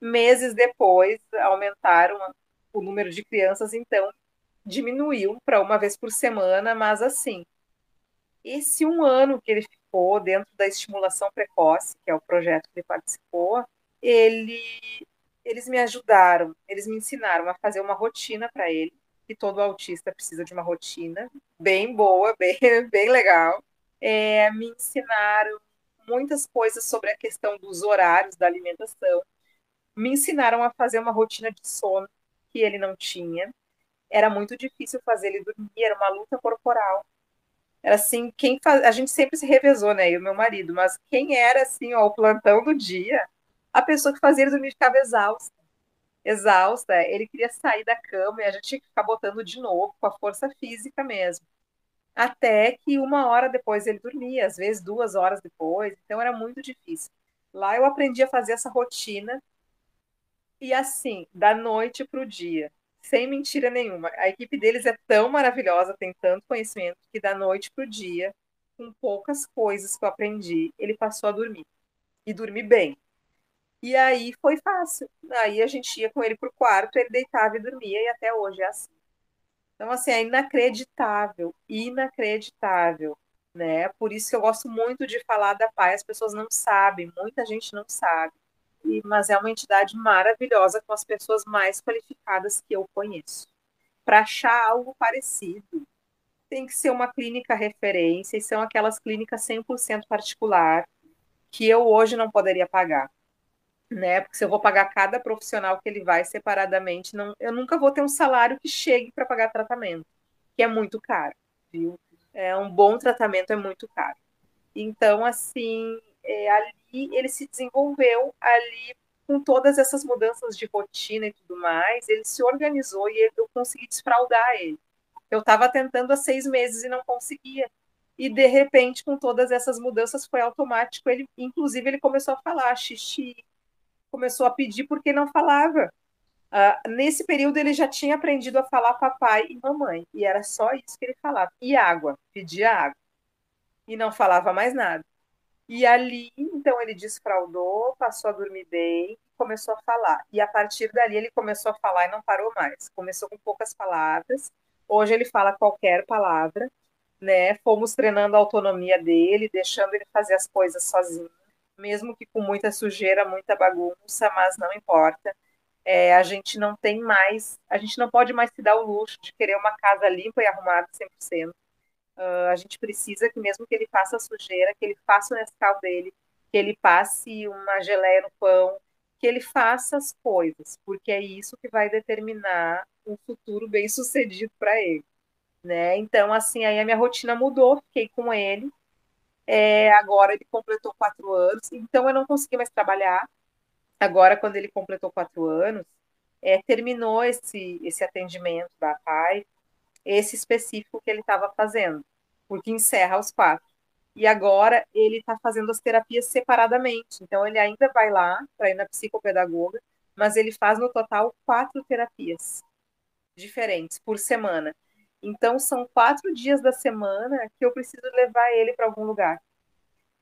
Meses depois, aumentaram o número de crianças, então diminuiu para 1 vez por semana, mas assim, esse 1 ano que ele ficou dentro da estimulação precoce, que é o projeto que ele participou, ele, eles me ajudaram, eles me ensinaram a fazer uma rotina para ele, que todo autista precisa de uma rotina bem boa, bem, bem legal. Me ensinaram muitas coisas sobre a questão dos horários da alimentação, me ensinaram a fazer uma rotina de sono que ele não tinha. Era muito difícil fazer ele dormir, era uma luta corporal. Era assim, a gente sempre se revezou, né? Eu e o meu marido, mas quem era assim, ó, o plantão do dia, a pessoa que fazia ele dormir ficava exausta. Exausta, ele queria sair da cama e a gente tinha que ficar botando de novo, com a força física mesmo. Até que 1 hora depois ele dormia, às vezes 2 horas depois, então era muito difícil. Lá eu aprendi a fazer essa rotina e assim, da noite para o dia, sem mentira nenhuma. A equipe deles é tão maravilhosa, tem tanto conhecimento, que da noite para o dia, com poucas coisas que eu aprendi, ele passou a dormir. E dormir bem. E aí foi fácil. Aí a gente ia com ele pro quarto, ele deitava e dormia, e até hoje é assim. Então, assim, é inacreditável, inacreditável, né? Por isso que eu gosto muito de falar da PAI, as pessoas não sabem, muita gente não sabe. Mas é uma entidade maravilhosa com as pessoas mais qualificadas que eu conheço. Para achar algo parecido, tem que ser uma clínica referência e são aquelas clínicas 100% particular que eu hoje não poderia pagar, né? Porque se eu vou pagar cada profissional que ele vai separadamente, não, eu nunca vou ter um salário que chegue para pagar tratamento, que é muito caro, viu? Um bom tratamento é muito caro. Então, assim, ali ele se desenvolveu ali com todas essas mudanças de rotina e tudo mais, ele se organizou e eu consegui desfraudar ele. Eu estava tentando há 6 meses e não conseguia. E de repente, com todas essas mudanças, foi automático. Ele, inclusive, ele começou a falar xixi, começou a pedir porque não falava. Nesse período, ele já tinha aprendido a falar papai e mamãe, e era só isso que ele falava. E água, pedia água. E não falava mais nada. E ali, então, ele desfraudou, passou a dormir bem, começou a falar. E a partir dali, ele começou a falar e não parou mais. Começou com poucas palavras. Hoje, ele fala qualquer palavra, né? Fomos treinando a autonomia dele, deixando ele fazer as coisas sozinho, mesmo que com muita sujeira, muita bagunça, mas não importa. A gente não tem mais, a gente não pode mais se dar o luxo de querer uma casa limpa e arrumada 100%. A gente precisa que mesmo que ele faça sujeira, que ele faça o Nescau dele, que ele passe uma geleia no pão, que ele faça as coisas, porque é isso que vai determinar um futuro bem sucedido para ele, né? Então, assim, aí a minha rotina mudou, fiquei com ele. Agora ele completou 4 anos, então eu não consegui mais trabalhar. Agora, quando ele completou 4 anos, terminou esse atendimento da PAI, esse específico que ele estava fazendo, porque encerra os 4. E agora ele está fazendo as terapias separadamente. Então, ele ainda vai lá para ir na psicopedagoga, mas ele faz no total 4 terapias diferentes por semana. Então, são 4 dias da semana que eu preciso levar ele para algum lugar,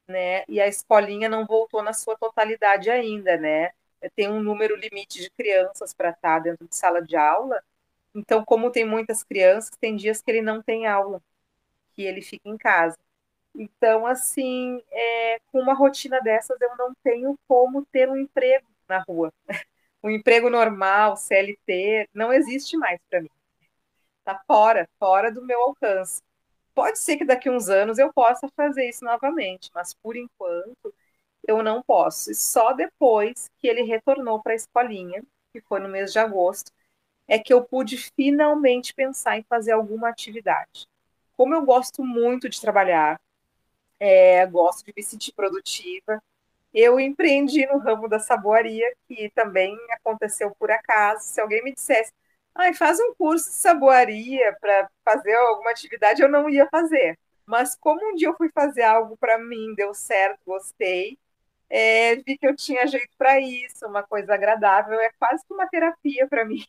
né? E a escolinha não voltou na sua totalidade ainda, né? Tem um número limite de crianças para estar dentro de sala de aula. Então, como tem muitas crianças, tem dias que ele não tem aula, que ele fica em casa. Então, assim, com uma rotina dessas, eu não tenho como ter um emprego na rua. Um emprego normal, CLT, não existe mais para mim. Está fora do meu alcance. Pode ser que daqui a uns anos eu possa fazer isso novamente, mas por enquanto eu não posso. E só depois que ele retornou para a escolinha, que foi no mês de agosto, é que eu pude finalmente pensar em fazer alguma atividade. Como eu gosto muito de trabalhar, gosto de me sentir produtiva, eu empreendi no ramo da saboaria, que também aconteceu por acaso. Se alguém me dissesse, ai, faz um curso de saboaria para fazer alguma atividade, eu não ia fazer. Mas como um dia eu fui fazer algo para mim, deu certo, gostei, vi que eu tinha jeito para isso, uma coisa agradável, é quase que uma terapia para mim.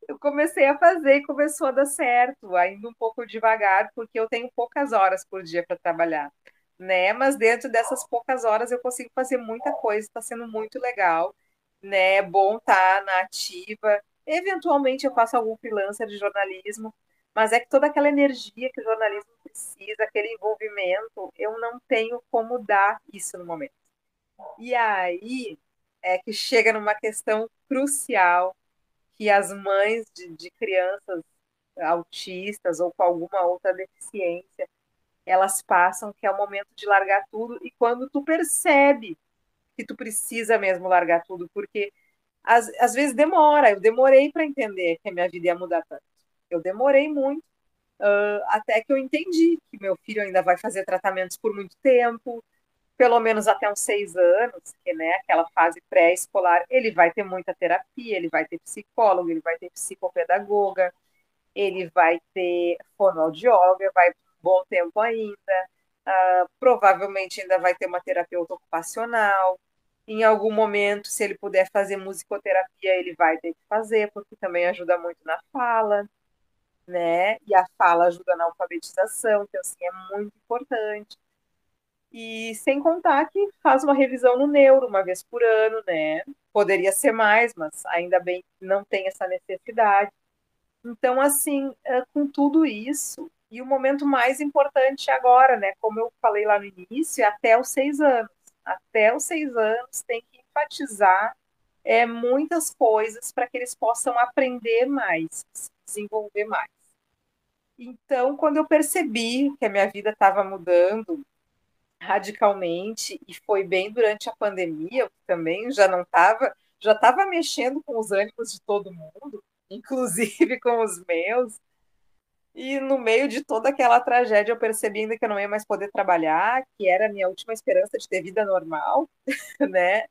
Eu comecei a fazer e começou a dar certo, ainda um pouco devagar, porque eu tenho poucas horas por dia para trabalhar, né? Mas dentro dessas poucas horas eu consigo fazer muita coisa, está sendo muito legal, né? É bom estar na ativa. Eventualmente eu faço algum freelancer de jornalismo, mas é que toda aquela energia que o jornalismo precisa, aquele envolvimento, eu não tenho como dar isso no momento. E aí é que chega numa questão crucial que as mães de crianças autistas ou com alguma outra deficiência, elas passam, que é o momento de largar tudo, e quando tu percebe que tu precisa mesmo largar tudo, porque às vezes demora, eu demorei para entender que a minha vida ia mudar tanto. Eu demorei muito, até que eu entendi que meu filho ainda vai fazer tratamentos por muito tempo, pelo menos até uns 6 anos, que né, aquela fase pré-escolar, ele vai ter muita terapia, ele vai ter psicólogo, ele vai ter psicopedagoga, ele vai ter fonoaudióloga, vai ter um bom tempo ainda, provavelmente ainda vai ter uma terapeuta ocupacional. Em algum momento, se ele puder fazer musicoterapia, ele vai ter que fazer, porque também ajuda muito na fala, né? E a fala ajuda na alfabetização, então assim, é muito importante. E sem contar que faz uma revisão no neuro uma vez por ano, né? Poderia ser mais, mas ainda bem que não tem essa necessidade. Então, assim, com tudo isso, e o momento mais importante agora, né? Como eu falei lá no início, é até os 6 anos. Até os 6 anos tem que enfatizar muitas coisas para que eles possam aprender mais, se desenvolver mais. Então, quando eu percebi que a minha vida estava mudando radicalmente, e foi bem durante a pandemia, eu também já estava mexendo com os ânimos de todo mundo, inclusive com os meus, e no meio de toda aquela tragédia eu percebi ainda que eu não ia mais poder trabalhar, que era a minha última esperança de ter vida normal, né?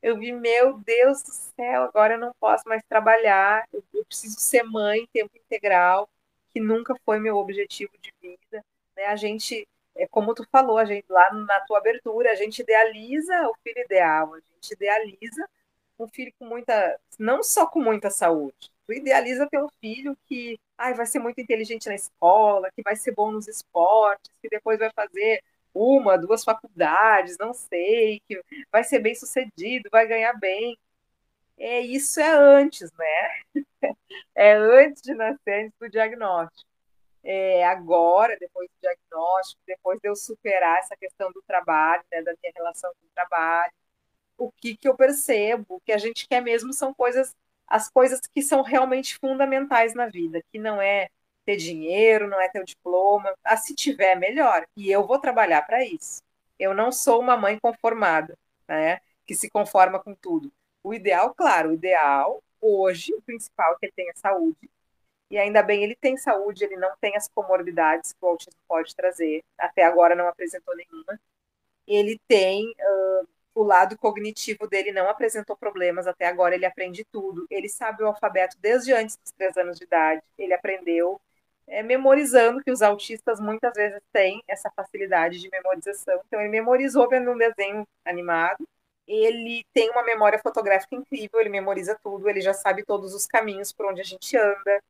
Eu vi, meu Deus do céu, agora eu não posso mais trabalhar, eu preciso ser mãe tempo integral, que nunca foi meu objetivo de vida, né? A gente, como tu falou, a gente lá na tua abertura, a gente idealiza o filho ideal, a gente idealiza um filho com muita, não só com muita saúde, tu idealiza ter um filho que vai ser muito inteligente na escola, que vai ser bom nos esportes, que depois vai fazer uma, duas faculdades, não sei, que vai ser bem sucedido, vai ganhar bem. Isso é antes, né? É antes de nascer, antes do diagnóstico. Agora, depois do diagnóstico, depois de eu superar essa questão do trabalho, né, da minha relação com o trabalho, o que eu percebo, que a gente quer mesmo são as coisas que são realmente fundamentais na vida, que não é ter dinheiro, não é ter o diploma, se tiver, melhor, e eu vou trabalhar para isso. Eu não sou uma mãe conformada, né, que se conforma com tudo. O ideal, claro, o ideal, hoje, o principal é que ele tenha saúde, e ainda bem ele tem saúde, ele não tem as comorbidades que o autismo pode trazer, até agora não apresentou nenhuma. Ele tem o lado cognitivo dele não apresentou problemas até agora, ele aprende tudo, ele sabe o alfabeto desde antes dos 3 anos de idade, ele aprendeu memorizando, que os autistas muitas vezes têm essa facilidade de memorização, então ele memorizou vendo um desenho animado, ele tem uma memória fotográfica incrível, ele memoriza tudo, ele já sabe todos os caminhos por onde a gente anda,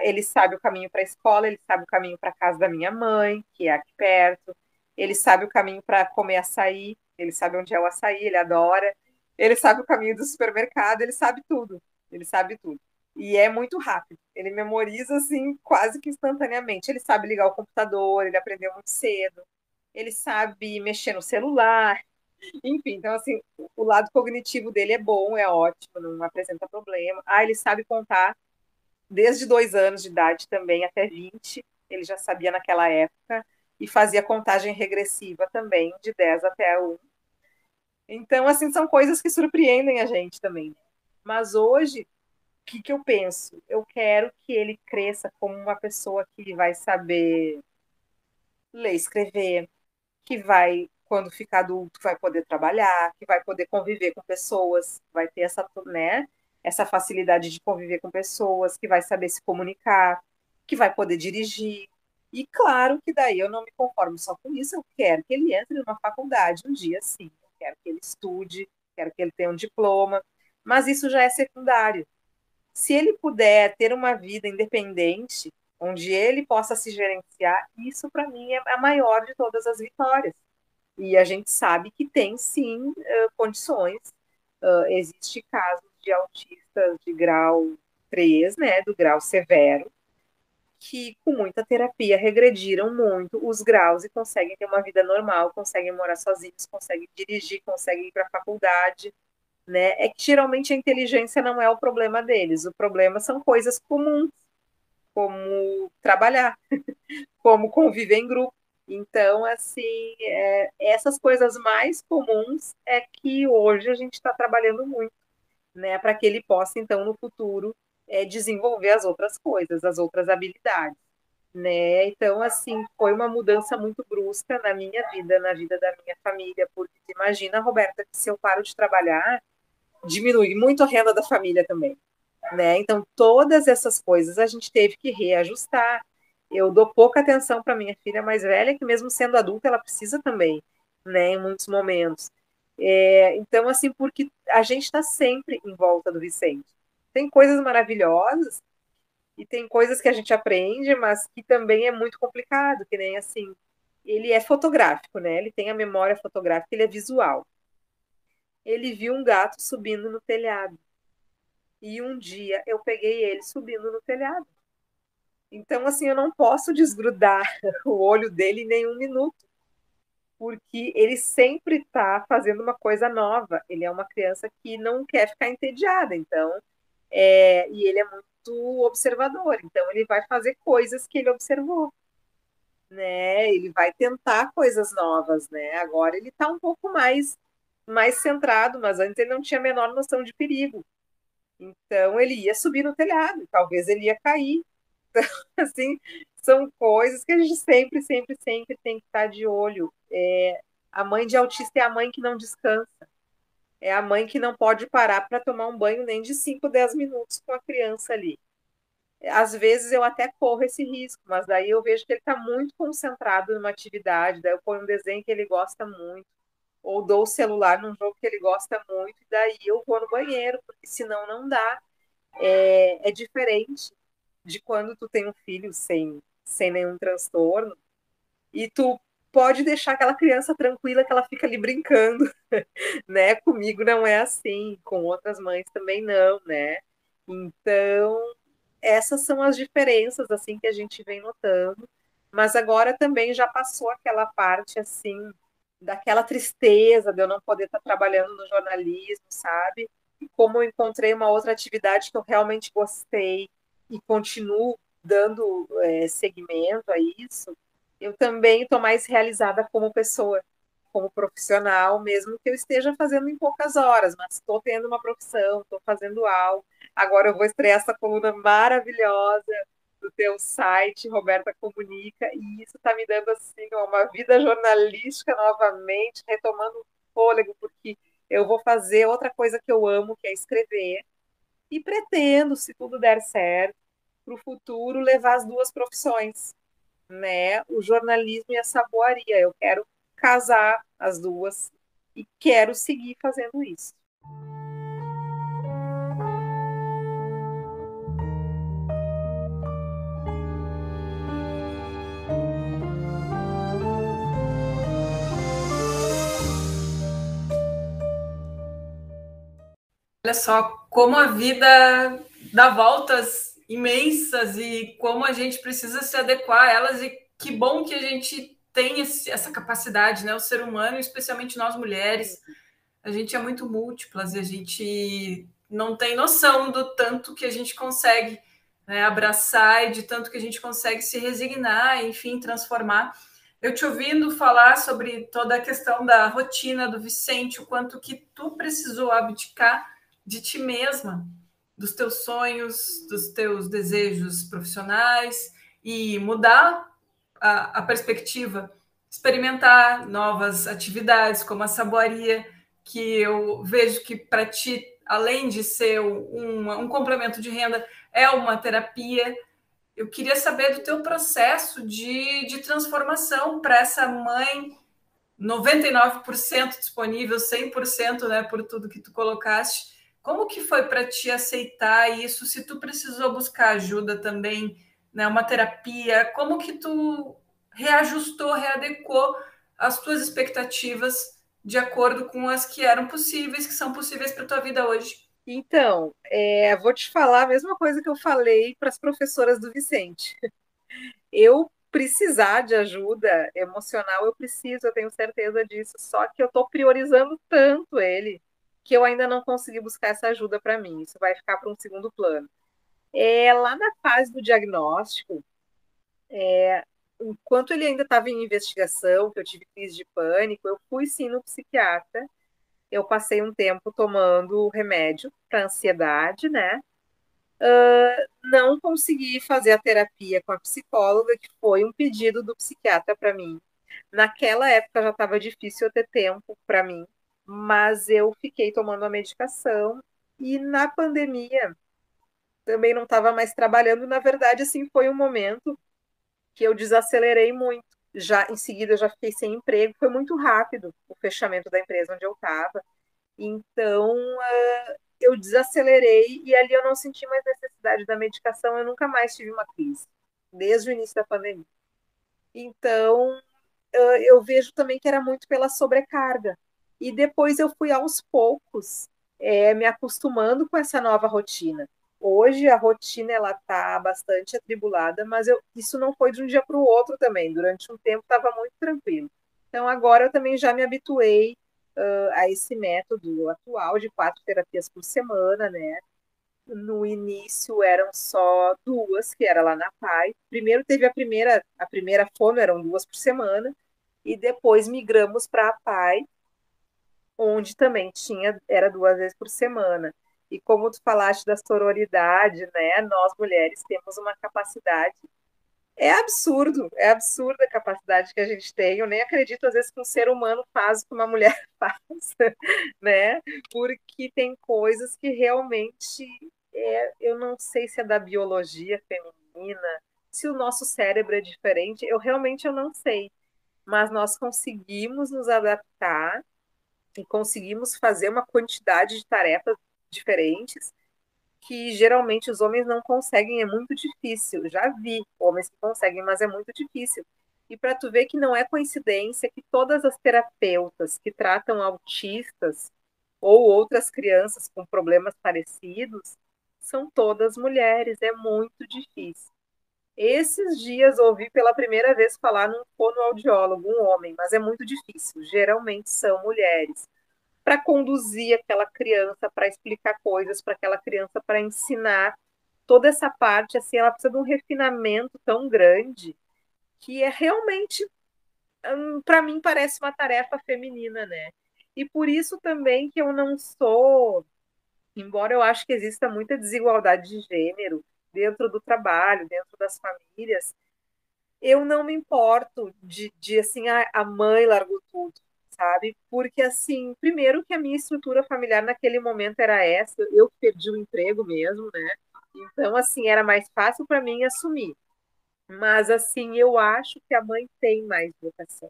ele sabe o caminho para a escola, ele sabe o caminho para a casa da minha mãe, que é aqui perto, ele sabe o caminho para comer açaí, ele sabe onde é o açaí, ele adora, ele sabe o caminho do supermercado, ele sabe tudo, ele sabe tudo. E é muito rápido, ele memoriza assim quase que instantaneamente. Ele sabe ligar o computador, ele aprendeu muito cedo, ele sabe mexer no celular, enfim, então assim, o lado cognitivo dele é bom, é ótimo, não apresenta problema. Ele sabe contar desde 2 anos de idade também até 20. ele já sabia naquela época e fazia contagem regressiva também, de 10 até 1. Então, assim, são coisas que surpreendem a gente também, né? Mas hoje, o que eu penso? Eu quero que ele cresça como uma pessoa que vai saber ler, escrever, que vai, quando ficar adulto, vai poder trabalhar, que vai poder conviver com pessoas, vai ter essa, né, essa facilidade de conviver com pessoas, que vai saber se comunicar, que vai poder dirigir. E claro que daí eu não me conformo só com isso, eu quero que ele entre numa faculdade um dia, sim. Eu quero que ele estude, quero que ele tenha um diploma, mas isso já é secundário. Se ele puder ter uma vida independente, onde ele possa se gerenciar, isso para mim é a maior de todas as vitórias. E a gente sabe que tem sim condições. Existe casos de autistas de grau 3, né, do grau severo, que com muita terapia regrediram muito os graus e conseguem ter uma vida normal, conseguem morar sozinhos, conseguem dirigir, conseguem ir para a faculdade, né? É que geralmente a inteligência não é o problema deles, o problema são coisas comuns, como trabalhar, como conviver em grupo. Então, assim, essas coisas mais comuns é que hoje a gente está trabalhando muito, né, para que ele possa, então, no futuro, desenvolver as outras coisas, as outras habilidades, né? Então, assim, foi uma mudança muito brusca na minha vida, na vida da minha família, porque imagina, Roberta, que se eu paro de trabalhar, diminui muito a renda da família também, né? Então, todas essas coisas a gente teve que reajustar. Eu dou pouca atenção para minha filha mais velha, que mesmo sendo adulta, ela precisa também, né, em muitos momentos. Então, assim, porque a gente está sempre em volta do Vicente. Tem coisas maravilhosas e tem coisas que a gente aprende, mas que também é muito complicado, que nem assim, ele é fotográfico, né? Ele tem a memória fotográfica, ele é visual. Ele viu um gato subindo no telhado. E um dia eu peguei ele subindo no telhado. Então, assim, eu não posso desgrudar o olho dele em nenhum minuto, porque ele sempre está fazendo uma coisa nova. Ele é uma criança que não quer ficar entediada, então, e ele é muito observador, então ele vai fazer coisas que ele observou, né? Ele vai tentar coisas novas, né? Agora ele está um pouco mais centrado, mas antes ele não tinha a menor noção de perigo. Então ele ia subir no telhado, talvez ele ia cair. Assim, são coisas que a gente sempre, sempre, sempre tem que estar de olho. A mãe de autista é a mãe que não descansa. É a mãe que não pode parar para tomar um banho nem de 5, 10 minutos com a criança ali. Às vezes eu até corro esse risco, mas daí eu vejo que ele está muito concentrado numa atividade, daí eu ponho um desenho que ele gosta muito, ou dou o celular num jogo que ele gosta muito, e daí eu vou no banheiro, porque senão não dá. É diferente de quando tu tem um filho sem nenhum transtorno, e tu pode deixar aquela criança tranquila que ela fica ali brincando, né? Comigo não é assim, com outras mães também não, né? Então, essas são as diferenças assim que a gente vem notando, mas agora também já passou aquela parte assim daquela tristeza de eu não poder estar trabalhando no jornalismo, sabe? E como eu encontrei uma outra atividade que eu realmente gostei e continuo dando seguimento a isso, eu também estou mais realizada como pessoa, como profissional, mesmo que eu esteja fazendo em poucas horas, mas estou tendo uma profissão, estou fazendo algo. Agora eu vou estrear essa coluna maravilhosa do teu site, Roberta Comunica, e isso está me dando assim uma vida jornalística novamente, retomando o fôlego, porque eu vou fazer outra coisa que eu amo, que é escrever, e pretendo, se tudo der certo, para o futuro levar as duas profissões, né? O jornalismo e a saboaria. Eu quero casar as duas e quero seguir fazendo isso. Olha só como a vida dá voltas imensas e como a gente precisa se adequar a elas, e que bom que a gente tem essa capacidade, né? O ser humano, especialmente nós mulheres, a gente é muito múltiplas e a gente não tem noção do tanto que a gente consegue né, abraçar, e de tanto que a gente consegue se resignar, enfim, transformar. Eu te ouvindo falar sobre toda a questão da rotina do Vicente, o quanto que tu precisou abdicar de ti mesma, dos teus sonhos, dos teus desejos profissionais e mudar a perspectiva, experimentar novas atividades, como a saboaria, que eu vejo que para ti, além de ser um complemento de renda, é uma terapia. Eu queria saber do teu processo de transformação para essa mãe 99% disponível, 100%, né, por tudo que tu colocaste. Como que foi para ti aceitar isso? Se tu precisou buscar ajuda também, né, uma terapia, como que tu reajustou, readequou as tuas expectativas de acordo com as que eram possíveis, que são possíveis para tua vida hoje? Então, vou te falar a mesma coisa que eu falei para as professoras do Vicente. Eu precisar de ajuda emocional, eu preciso, eu tenho certeza disso. Só que eu estou priorizando tanto ele que eu ainda não consegui buscar essa ajuda para mim. Isso vai ficar para um segundo plano. Lá na fase do diagnóstico, enquanto ele ainda estava em investigação, que eu tive crise de pânico, eu fui sim no psiquiatra. Eu passei um tempo tomando remédio para ansiedade, né? Não consegui fazer a terapia com a psicóloga, que foi um pedido do psiquiatra para mim. Naquela época já estava difícil eu ter tempo para mim, mas eu fiquei tomando a medicação e na pandemia também não estava mais trabalhando. Na verdade, assim, foi um momento que eu desacelerei muito. Já em seguida eu já fiquei sem emprego, foi muito rápido o fechamento da empresa onde eu estava. Então, eu desacelerei e ali eu não senti mais necessidade da medicação, eu nunca mais tive uma crise, desde o início da pandemia. Então, eu vejo também que era muito pela sobrecarga. E depois eu fui aos poucos me acostumando com essa nova rotina. Hoje a rotina ela está bastante atribulada, mas isso não foi de um dia para o outro também. Durante um tempo estava muito tranquilo. Então agora eu também já me habituei a esse método atual de 4 terapias por semana, né? No início eram só 2, que era lá na PAI. Primeiro teve a primeira fono, eram 2 por semana, e depois migramos para a PAI, onde também era 2 vezes por semana. E como tu falaste da sororidade, né? Nós mulheres temos uma capacidade. É absurda a capacidade que a gente tem. Eu nem acredito, às vezes, que um ser humano faz o que uma mulher faz, né? Porque tem coisas que realmente eu não sei se é da biologia feminina, se o nosso cérebro é diferente, eu não sei. Mas nós conseguimos nos adaptar e conseguimos fazer uma quantidade de tarefas diferentes que geralmente os homens não conseguem, é muito difícil. Já vi homens que conseguem, mas é muito difícil. E para tu ver que não é coincidência que todas as terapeutas que tratam autistas ou outras crianças com problemas parecidos são todas mulheres, é muito difícil. Esses dias ouvi pela primeira vez falar num fonoaudiólogo, um homem, mas é muito difícil. Geralmente são mulheres para conduzir aquela criança, para explicar coisas para aquela criança, para ensinar toda essa parte, assim, ela precisa de um refinamento tão grande que é realmente, para mim, parece uma tarefa feminina, né? E por isso também que eu não sou, embora eu acho que exista muita desigualdade de gênero dentro do trabalho, dentro das famílias, eu não me importo de assim, a mãe largou tudo, sabe? Porque, assim, primeiro que a minha estrutura familiar naquele momento era essa, eu perdi o emprego mesmo, né? Então, assim, era mais fácil para mim assumir. Mas, assim, eu acho que a mãe tem mais vocação.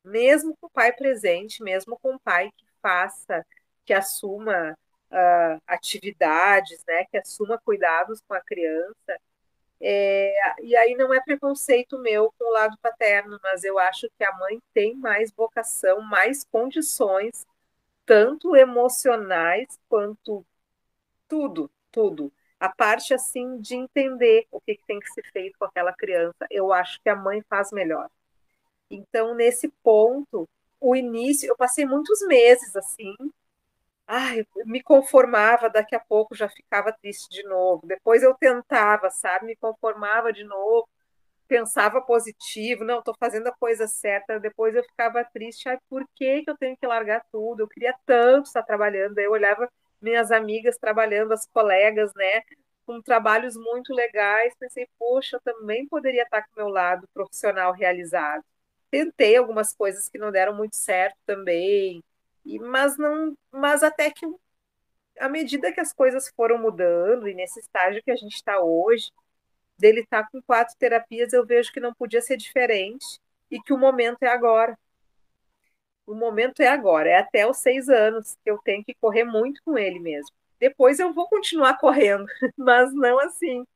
Mesmo com o pai presente, mesmo com o pai que faça, que assuma atividades, né? Que assuma cuidados com a criança, e aí não é preconceito meu com o lado paterno, mas eu acho que a mãe tem mais vocação, mais condições, tanto emocionais quanto tudo, tudo. A parte assim de entender o que tem que ser feito com aquela criança, eu acho que a mãe faz melhor. Então, nesse ponto, o início, eu passei muitos meses assim, ai, eu me conformava, daqui a pouco já ficava triste de novo. Depois eu tentava, sabe, me conformava de novo, pensava positivo, não, estou fazendo a coisa certa. Depois eu ficava triste, ai, por que que eu tenho que largar tudo? Eu queria tanto estar trabalhando. Daí eu olhava minhas amigas trabalhando, as colegas, né, com trabalhos muito legais. Pensei, poxa, eu também poderia estar com o meu lado profissional realizado. Tentei algumas coisas que não deram muito certo também, mas não, mas até que à medida que as coisas foram mudando e nesse estágio que a gente está hoje, dele estar com 4 terapias, eu vejo que não podia ser diferente e que o momento é agora. O momento é agora, é até os 6 anos que eu tenho que correr muito com ele mesmo. Depois eu vou continuar correndo, mas não assim,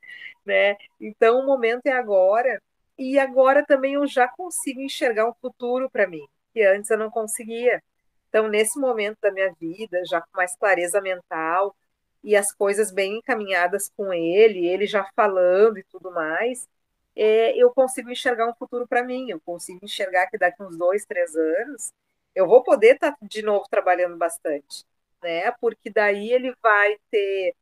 né? Então o momento é agora e agora também eu já consigo enxergar um futuro para mim, que antes eu não conseguia. Então, nesse momento da minha vida, já com mais clareza mental e as coisas bem encaminhadas com ele já falando e tudo mais, eu consigo enxergar um futuro para mim. Eu consigo enxergar que daqui uns 2, 3 anos eu vou poder estar de novo trabalhando bastante, né? Porque daí ele vai ter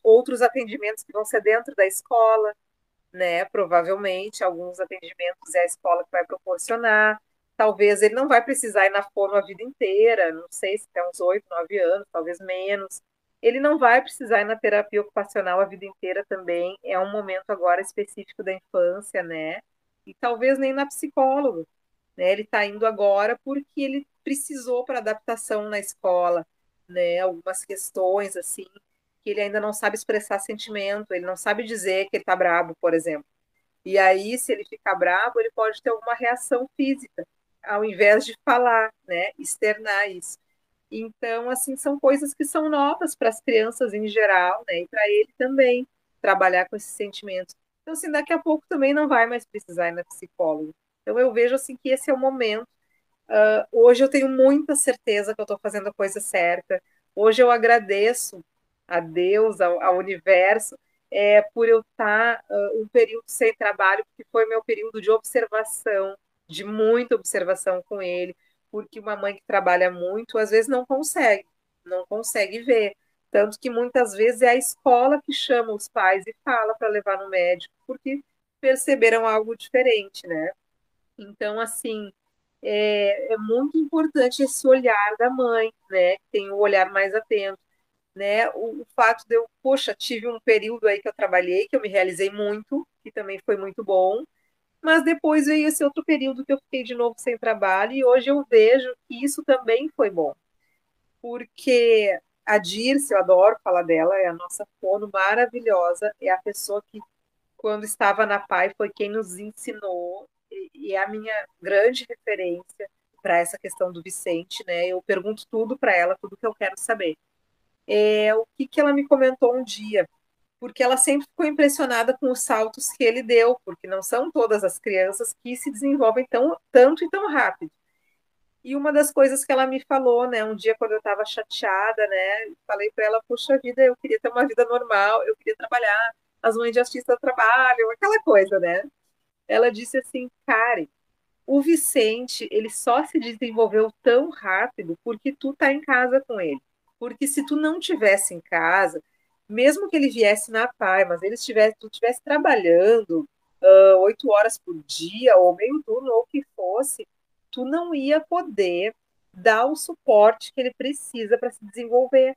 outros atendimentos que vão ser dentro da escola, né? Provavelmente, alguns atendimentos é a escola que vai proporcionar. Talvez ele não vai precisar ir na fono a vida inteira, não sei se tem uns 8, 9 anos, talvez menos. Ele não vai precisar ir na terapia ocupacional a vida inteira também. É um momento agora específico da infância, né? E talvez nem na psicóloga, né? Ele está indo agora porque ele precisou para adaptação na escola, né? Algumas questões assim que ele ainda não sabe expressar sentimento, ele não sabe dizer que ele está bravo, por exemplo. E aí, se ele ficar bravo, ele pode ter alguma reação física, ao invés de falar, né? Externar isso. Então, assim, são coisas que são novas para as crianças em geral, né? E para ele também, trabalhar com esses sentimentos. Então, assim, daqui a pouco também não vai mais precisar ir na psicóloga. Então, eu vejo, assim, que esse é o momento. Hoje eu tenho muita certeza que eu estou fazendo a coisa certa. Hoje eu agradeço a Deus, ao universo, por eu estar um período sem trabalho, porque foi meu período de observação, de muita observação com ele, porque uma mãe que trabalha muito, às vezes não consegue ver. Tanto que muitas vezes é a escola que chama os pais e fala para levar no médico, porque perceberam algo diferente, né? Então, assim, é muito importante esse olhar da mãe, né? Que tem o olhar mais atento, né? O fato de eu, poxa, tive um período aí que eu trabalhei, que eu me realizei muito, que também foi muito bom, mas depois veio esse outro período que eu fiquei de novo sem trabalho, e hoje eu vejo que isso também foi bom, porque a Dirce, eu adoro falar dela, é a nossa fono maravilhosa, é a pessoa que quando estava na PAI, foi quem nos ensinou e é a minha grande referência para essa questão do Vicente, né? Eu pergunto tudo para ela, tudo que eu quero saber. O que que ela me comentou um dia? Porque ela sempre ficou impressionada com os saltos que ele deu, porque não são todas as crianças que se desenvolvem tanto e tão rápido. E uma das coisas que ela me falou, né, um dia quando eu estava chateada, né, falei para ela, puxa vida, eu queria ter uma vida normal, eu queria trabalhar, as mães de artista trabalham, aquela coisa, né? Ela disse assim, Karen, o Vicente, ele só se desenvolveu tão rápido porque tu tá em casa com ele. Porque se tu não tivesse em casa, mesmo que ele viesse na PAI, mas tu estivesse trabalhando 8 horas por dia, ou meio turno, ou o que fosse, tu não ia poder dar o suporte que ele precisa para se desenvolver.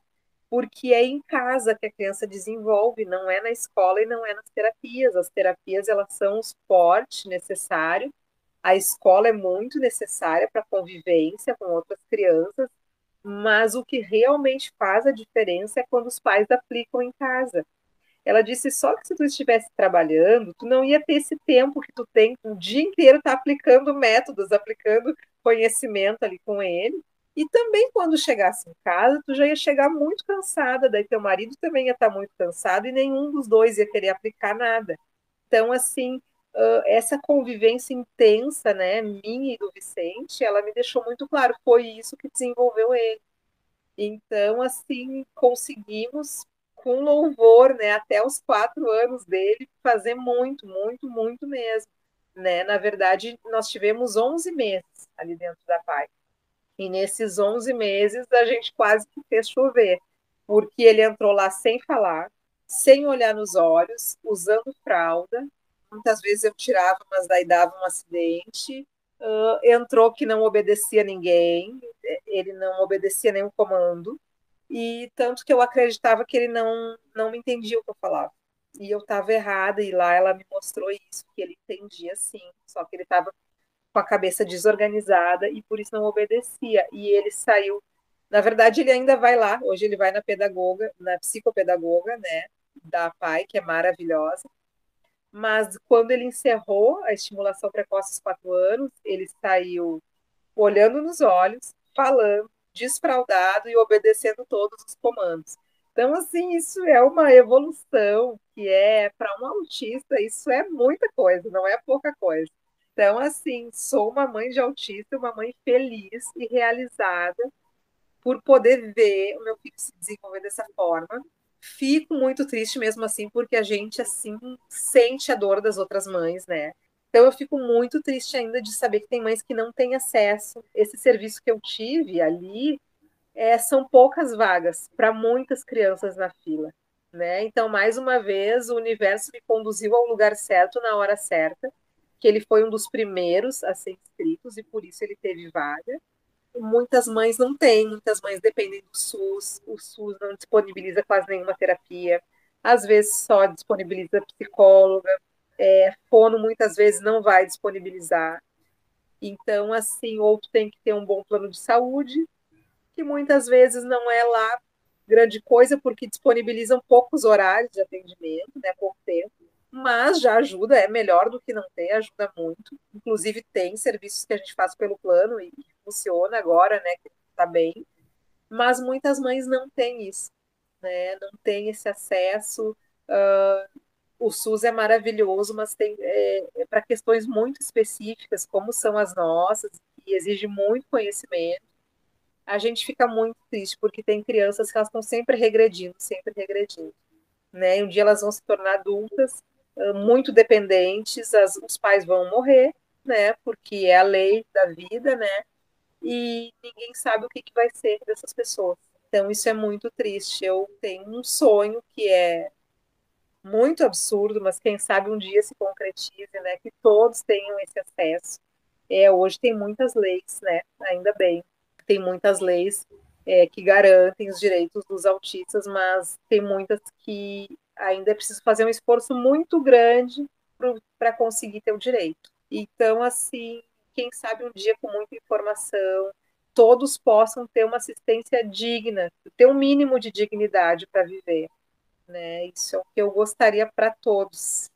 Porque é em casa que a criança desenvolve, não é na escola e não é nas terapias. As terapias, elas são o suporte necessário, a escola é muito necessária para a convivência com outras crianças, mas o que realmente faz a diferença é quando os pais aplicam em casa. Ela disse só que se tu estivesse trabalhando, tu não ia ter esse tempo que tu tem o dia inteiro tá aplicando métodos, aplicando conhecimento ali com ele. E também quando chegasse em casa, tu já ia chegar muito cansada, daí teu marido também ia estar muito cansado e nenhum dos dois ia querer aplicar nada. Então, assim, essa convivência intensa, né, minha e do Vicente, ela me deixou muito claro, foi isso que desenvolveu ele. Então, assim, conseguimos, com louvor, né, até os 4 anos dele, fazer muito, muito, muito mesmo. Né? Na verdade, nós tivemos 11 meses ali dentro da PAI. E nesses 11 meses a gente quase que fez chover, porque ele entrou lá sem falar, sem olhar nos olhos, usando fralda. Muitas vezes eu tirava, mas daí dava um acidente. Entrou que não obedecia a ninguém, ele não obedecia nenhum comando. E tanto que eu acreditava que ele não me entendia o que eu falava. E eu estava errada, e lá ela me mostrou isso, que ele entendia sim, só que ele estava com a cabeça desorganizada e por isso não obedecia. E ele saiu. Na verdade, ele ainda vai lá. Hoje ele vai na pedagoga, na psicopedagoga, né, da PAI, que é maravilhosa. Mas quando ele encerrou a estimulação precoce aos 4 anos, ele saiu olhando nos olhos, falando, desfraudado e obedecendo todos os comandos. Então, assim, isso é uma evolução que é para um autista, isso é muita coisa, não é pouca coisa. Então, assim, sou uma mãe de autista, uma mãe feliz e realizada por poder ver o meu filho se desenvolver dessa forma. Fico muito triste mesmo assim, porque a gente, assim, sente a dor das outras mães, né? Então, eu fico muito triste ainda de saber que tem mães que não têm acesso. Esse serviço que eu tive ali, são poucas vagas para muitas crianças na fila, né? Então, mais uma vez, o universo me conduziu ao lugar certo na hora certa, que ele foi um dos primeiros a ser inscritos e por isso ele teve vaga. Muitas mães não têm, muitas mães dependem do SUS, o SUS não disponibiliza quase nenhuma terapia, às vezes só disponibiliza psicóloga, fono muitas vezes não vai disponibilizar. Então, assim, ou tu tem que ter um bom plano de saúde, que muitas vezes não é lá grande coisa, porque disponibilizam poucos horários de atendimento, né, pouco tempo, mas já ajuda, é melhor do que não ter, ajuda muito. Inclusive, tem serviços que a gente faz pelo plano e funciona agora, né, que está bem, mas muitas mães não têm isso, né, não têm esse acesso. O SUS é maravilhoso, mas tem para questões muito específicas, como são as nossas, e exige muito conhecimento. A gente fica muito triste, porque tem crianças que elas estão sempre regredindo, né? E um dia elas vão se tornar adultas, muito dependentes, os pais vão morrer, né? Porque é a lei da vida, né? E ninguém sabe o que vai ser dessas pessoas. Então, isso é muito triste. Eu tenho um sonho que é muito absurdo, mas quem sabe um dia se concretize, né? Que todos tenham esse acesso. Hoje tem muitas leis, né? Ainda bem, tem muitas leis que garantem os direitos dos autistas, mas tem muitas que ainda é preciso fazer um esforço muito grande para conseguir ter o direito. Então, assim, quem sabe um dia com muita informação, todos possam ter uma assistência digna, ter um mínimo de dignidade para viver, né? Isso é o que eu gostaria para todos.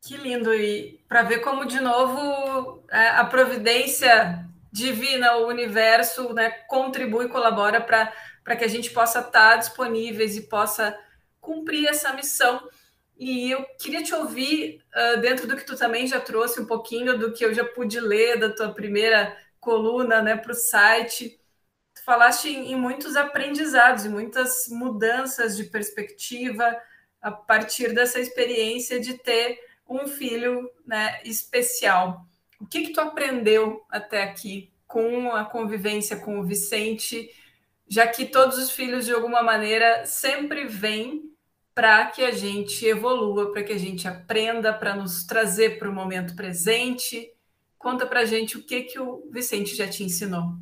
Que lindo, e para ver como, de novo, a providência divina, o universo, né, contribui e colabora para que a gente possa estar disponíveis e possa cumprir essa missão. E eu queria te ouvir, dentro do que tu também já trouxe um pouquinho do que eu já pude ler da tua primeira coluna, né, para o site. Tu falaste em muitos aprendizados e muitas mudanças de perspectiva a partir dessa experiência de ter um filho, né, especial. O que tu aprendeu até aqui com a convivência com o Vicente, já que todos os filhos, de alguma maneira, sempre vêm para que a gente evolua, para que a gente aprenda, para nos trazer para o momento presente? Conta para a gente o que o Vicente já te ensinou.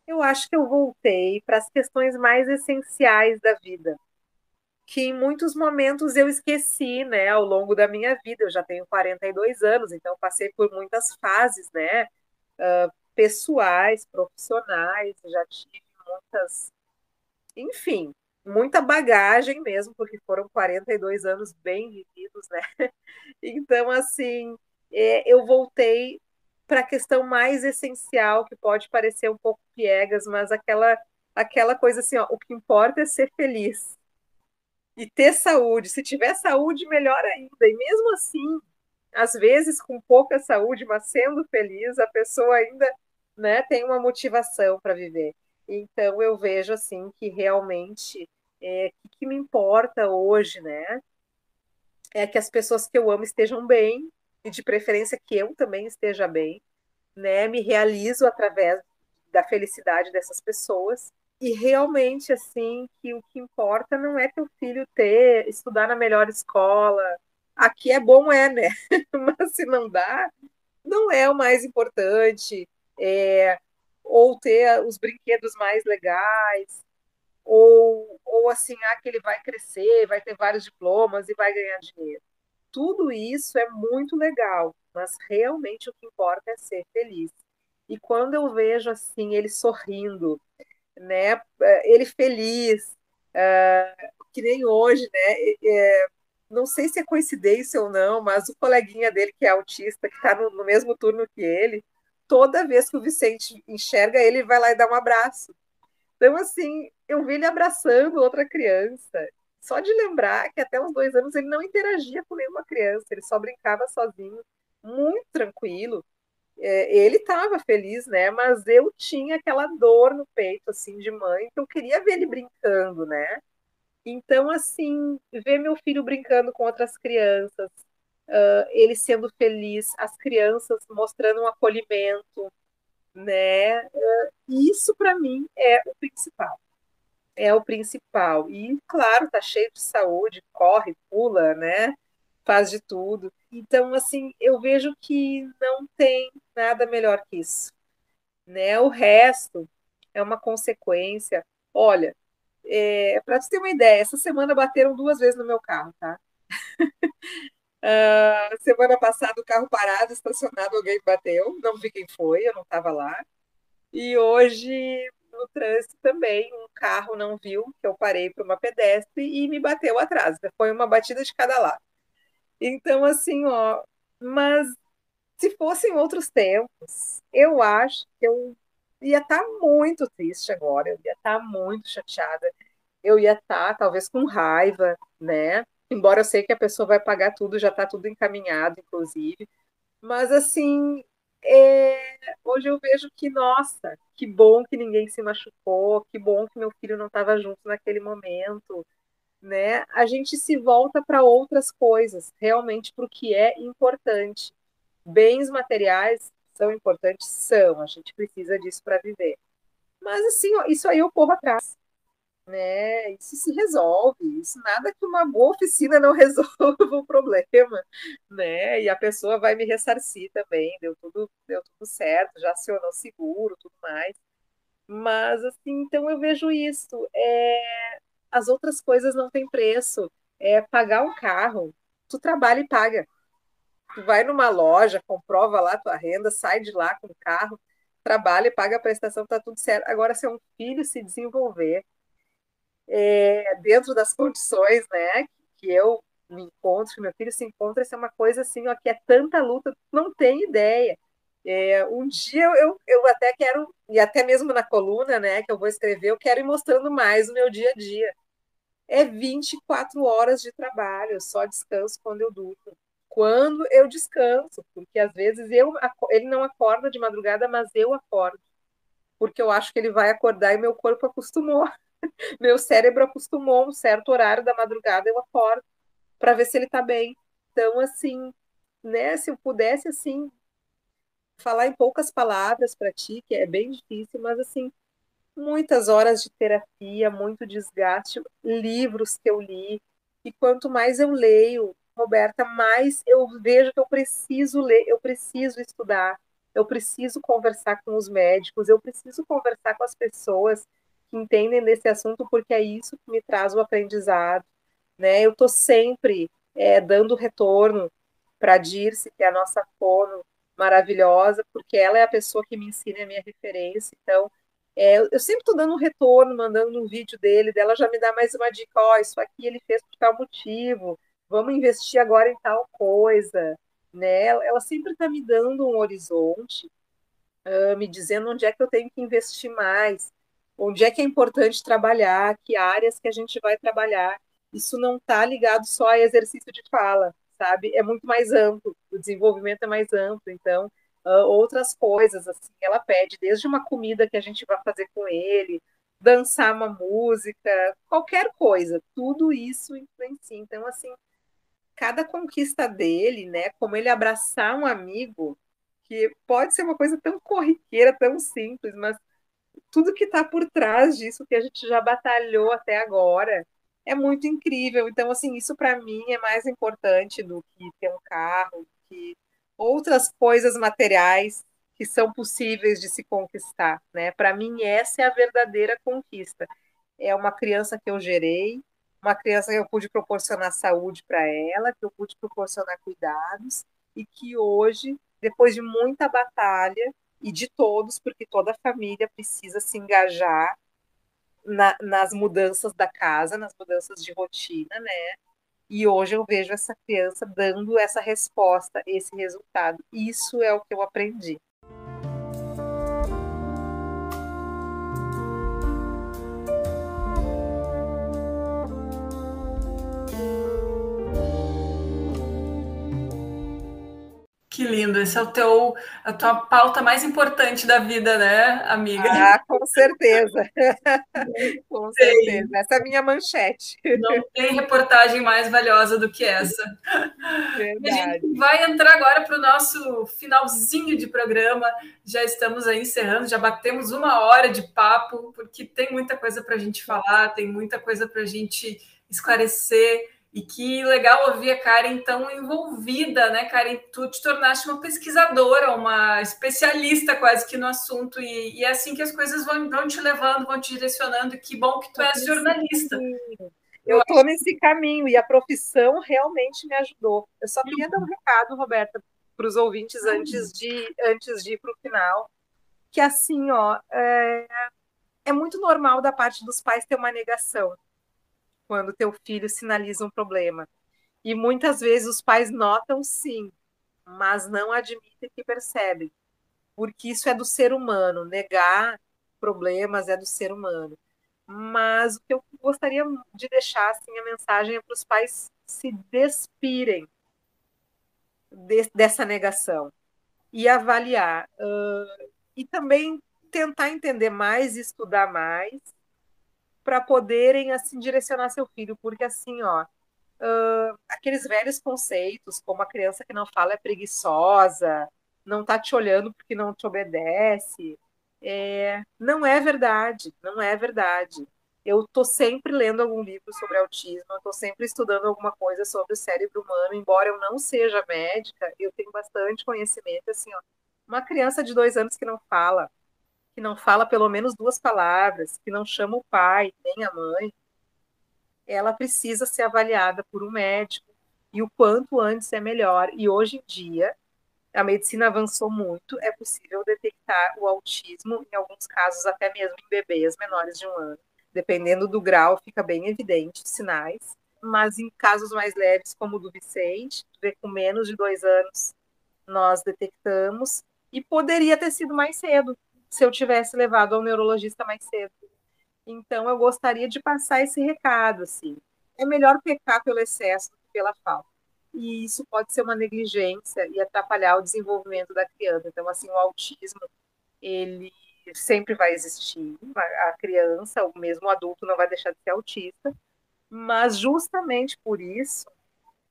Eu acho que eu voltei para as questões mais essenciais da vida, que em muitos momentos eu esqueci, né, ao longo da minha vida. Eu já tenho 42 anos, então passei por muitas fases, né, pessoais, profissionais, já tive muitas, enfim, muita bagagem mesmo, porque foram 42 anos bem vividos, né? Então, assim, eu voltei para a questão mais essencial, que pode parecer um pouco piegas, mas aquela coisa assim, ó, o que importa é ser feliz e ter saúde. Se tiver saúde, melhor ainda. E mesmo assim, às vezes com pouca saúde, mas sendo feliz, a pessoa ainda, né, tem uma motivação para viver. Então eu vejo assim que realmente o que me importa hoje, né, é que as pessoas que eu amo estejam bem e de preferência que eu também esteja bem, né? Me realizo através da felicidade dessas pessoas. E realmente, assim, que o que importa não é teu filho estudar na melhor escola. Aqui é bom, né? Mas se não dá, não é o mais importante. É, ou ter os brinquedos mais legais, ou assim, que ele vai crescer, vai ter vários diplomas e vai ganhar dinheiro. Tudo isso é muito legal, mas realmente o que importa é ser feliz. E quando eu vejo assim ele sorrindo, né, ele feliz, que nem hoje, né, não sei se é coincidência ou não, mas o coleguinha dele que é autista, que está no mesmo turno que ele, toda vez que o Vicente enxerga ele, vai lá e dá um abraço. Então, assim, eu vi ele abraçando outra criança. Só de lembrar que até uns 2 anos ele não interagia com nenhuma criança, ele só brincava sozinho, muito tranquilo. Ele estava feliz, né? Mas eu tinha aquela dor no peito, assim, de mãe, que eu queria ver ele brincando, né? Então, assim, ver meu filho brincando com outras crianças, ele sendo feliz, as crianças mostrando um acolhimento, né? Isso para mim é o principal. É o principal. E, claro, tá cheio de saúde, corre, pula, né? Faz de tudo. Então, assim, eu vejo que não tem nada melhor que isso, né? O resto é uma consequência. Olha, para você ter uma ideia, essa semana bateram 2 vezes no meu carro, tá? Semana passada o carro parado, estacionado, alguém bateu, não vi quem foi, eu não estava lá. E hoje, no trânsito também, um carro não viu que eu parei para uma pedestre e me bateu atrás. Foi uma batida de cada lado. Então, assim, ó, mas se fossem outros tempos, eu acho que eu ia estar muito triste agora, eu ia estar muito chateada, eu ia estar talvez com raiva, né? Embora eu sei que a pessoa vai pagar tudo, já está tudo encaminhado, inclusive. Mas assim, hoje eu vejo que, nossa, que bom que ninguém se machucou, que bom que meu filho não estava junto naquele momento, né? A gente se volta para outras coisas, realmente para o que é importante. Bens materiais são importantes? São, a gente precisa disso para viver. Mas assim, ó, isso aí eu corro atrás, né? Isso se resolve. Isso nada que uma boa oficina não resolva o problema, né? E a pessoa vai me ressarcir também. Deu tudo certo, já acionou seguro, tudo mais. Mas assim, então eu vejo isso. As outras coisas não têm preço. Pagar um carro, tu trabalha e paga. Tu vai numa loja, comprova lá a tua renda, sai de lá com o carro, trabalha e paga a prestação, tá tudo certo. Agora, se é um filho se desenvolver dentro das condições, né, que eu me encontro, que meu filho se encontra, isso é uma coisa assim, ó, que é tanta luta, não tem ideia. Um dia eu até quero, e até mesmo na coluna, né, que eu vou escrever, eu quero ir mostrando mais o meu dia a dia. É 24 horas de trabalho, eu só descanso quando eu durmo. Quando eu descanso, porque às vezes ele não acorda de madrugada, mas eu acordo, porque eu acho que ele vai acordar e meu corpo acostumou. Meu cérebro acostumou um certo horário da madrugada, eu acordo para ver se ele está bem. Então, assim, né, se eu pudesse, assim, falar em poucas palavras para ti, que é bem difícil, mas, assim, muitas horas de terapia, muito desgaste, livros que eu li, e quanto mais eu leio, Roberta, mais eu vejo que eu preciso ler, eu preciso estudar, eu preciso conversar com os médicos, eu preciso conversar com as pessoas que entendem desse assunto, porque é isso que me traz o aprendizado, né? Eu estou sempre dando retorno para a Dirce, que é a nossa fono maravilhosa, porque ela é a pessoa que me ensina, é a minha referência. Então, eu sempre estou dando um retorno, mandando um vídeo dela já me dá mais uma dica, ó, isso aqui ele fez por tal motivo, vamos investir agora em tal coisa, né? Ela sempre está me dando um horizonte, me dizendo onde é que eu tenho que investir mais, onde é que é importante trabalhar, que áreas que a gente vai trabalhar. Isso não está ligado só a exercício de fala, sabe? É muito mais amplo. o desenvolvimento é mais amplo, então outras coisas, assim, ela pede, desde uma comida que a gente vai fazer com ele, dançar uma música, qualquer coisa, tudo isso influencia. Então, assim, cada conquista dele, né, como ele abraçar um amigo, que pode ser uma coisa tão corriqueira, tão simples, mas tudo que está por trás disso que a gente já batalhou até agora é muito incrível. Então, assim, isso para mim é mais importante do que ter um carro, que outras coisas materiais que são possíveis de se conquistar, né? Para mim, essa é a verdadeira conquista. É uma criança que eu gerei, uma criança que eu pude proporcionar saúde para ela, que eu pude proporcionar cuidados, e que hoje, depois de muita batalha, e de todos, porque toda a família precisa se engajar nas mudanças da casa, nas mudanças de rotina, né? E hoje eu vejo essa criança dando essa resposta, esse resultado. Isso é o que eu aprendi. Que lindo, esse é a tua pauta mais importante da vida, né, amiga? Ah, com certeza. Com certeza. Essa é a minha manchete. Não tem reportagem mais valiosa do que essa. E a Verdade. gente vai entrar agora para o nosso finalzinho de programa. Já estamos aí encerrando, já batemos 1 hora de papo, porque tem muita coisa para a gente falar, tem muita coisa para a gente esclarecer. E que legal ouvir a Karen tão envolvida, né, Karen? Tu te tornaste uma pesquisadora, uma especialista quase que no assunto, e é assim que as coisas vão te levando, vão te direcionando. E que bom que tu és jornalista. Eu estou nesse caminho e a profissão realmente me ajudou. Eu só queria dar um recado, Roberta, para os ouvintes antes de ir para o final, que assim, ó, é muito normal da parte dos pais ter uma negação quando teu filho sinaliza um problema. E muitas vezes os pais notam sim, mas não admitem que percebem, porque isso é do ser humano, negar problemas é do ser humano. Mas o que eu gostaria de deixar assim, a mensagem é para os pais se despirem dessa negação e avaliar. E também tentar entender mais, estudar mais, para poderem assim direcionar seu filho, porque assim, ó, aqueles velhos conceitos, como a criança que não fala é preguiçosa, não está te olhando porque não te obedece, não é verdade, não é verdade. Eu estou sempre lendo algum livro sobre autismo, eu estou sempre estudando alguma coisa sobre o cérebro humano, embora eu não seja médica, eu tenho bastante conhecimento, assim, ó, uma criança de 2 anos que não fala pelo menos 2 palavras, que não chama o pai nem a mãe, ela precisa ser avaliada por um médico e o quanto antes é melhor. E hoje em dia, a medicina avançou muito, é possível detectar o autismo, em alguns casos até mesmo em bebês menores de 1 ano. Dependendo do grau, fica bem evidente os sinais. Mas em casos mais leves, como o do Vicente, com menos de 2 anos, nós detectamos. E poderia ter sido mais cedo, se eu tivesse levado ao neurologista mais cedo. Então, eu gostaria de passar esse recado, assim. É melhor pecar pelo excesso do que pela falta. E isso pode ser uma negligência e atrapalhar o desenvolvimento da criança. Então, assim, o autismo, ele sempre vai existir. A criança, ou mesmo o adulto, não vai deixar de ser autista. Mas, justamente por isso,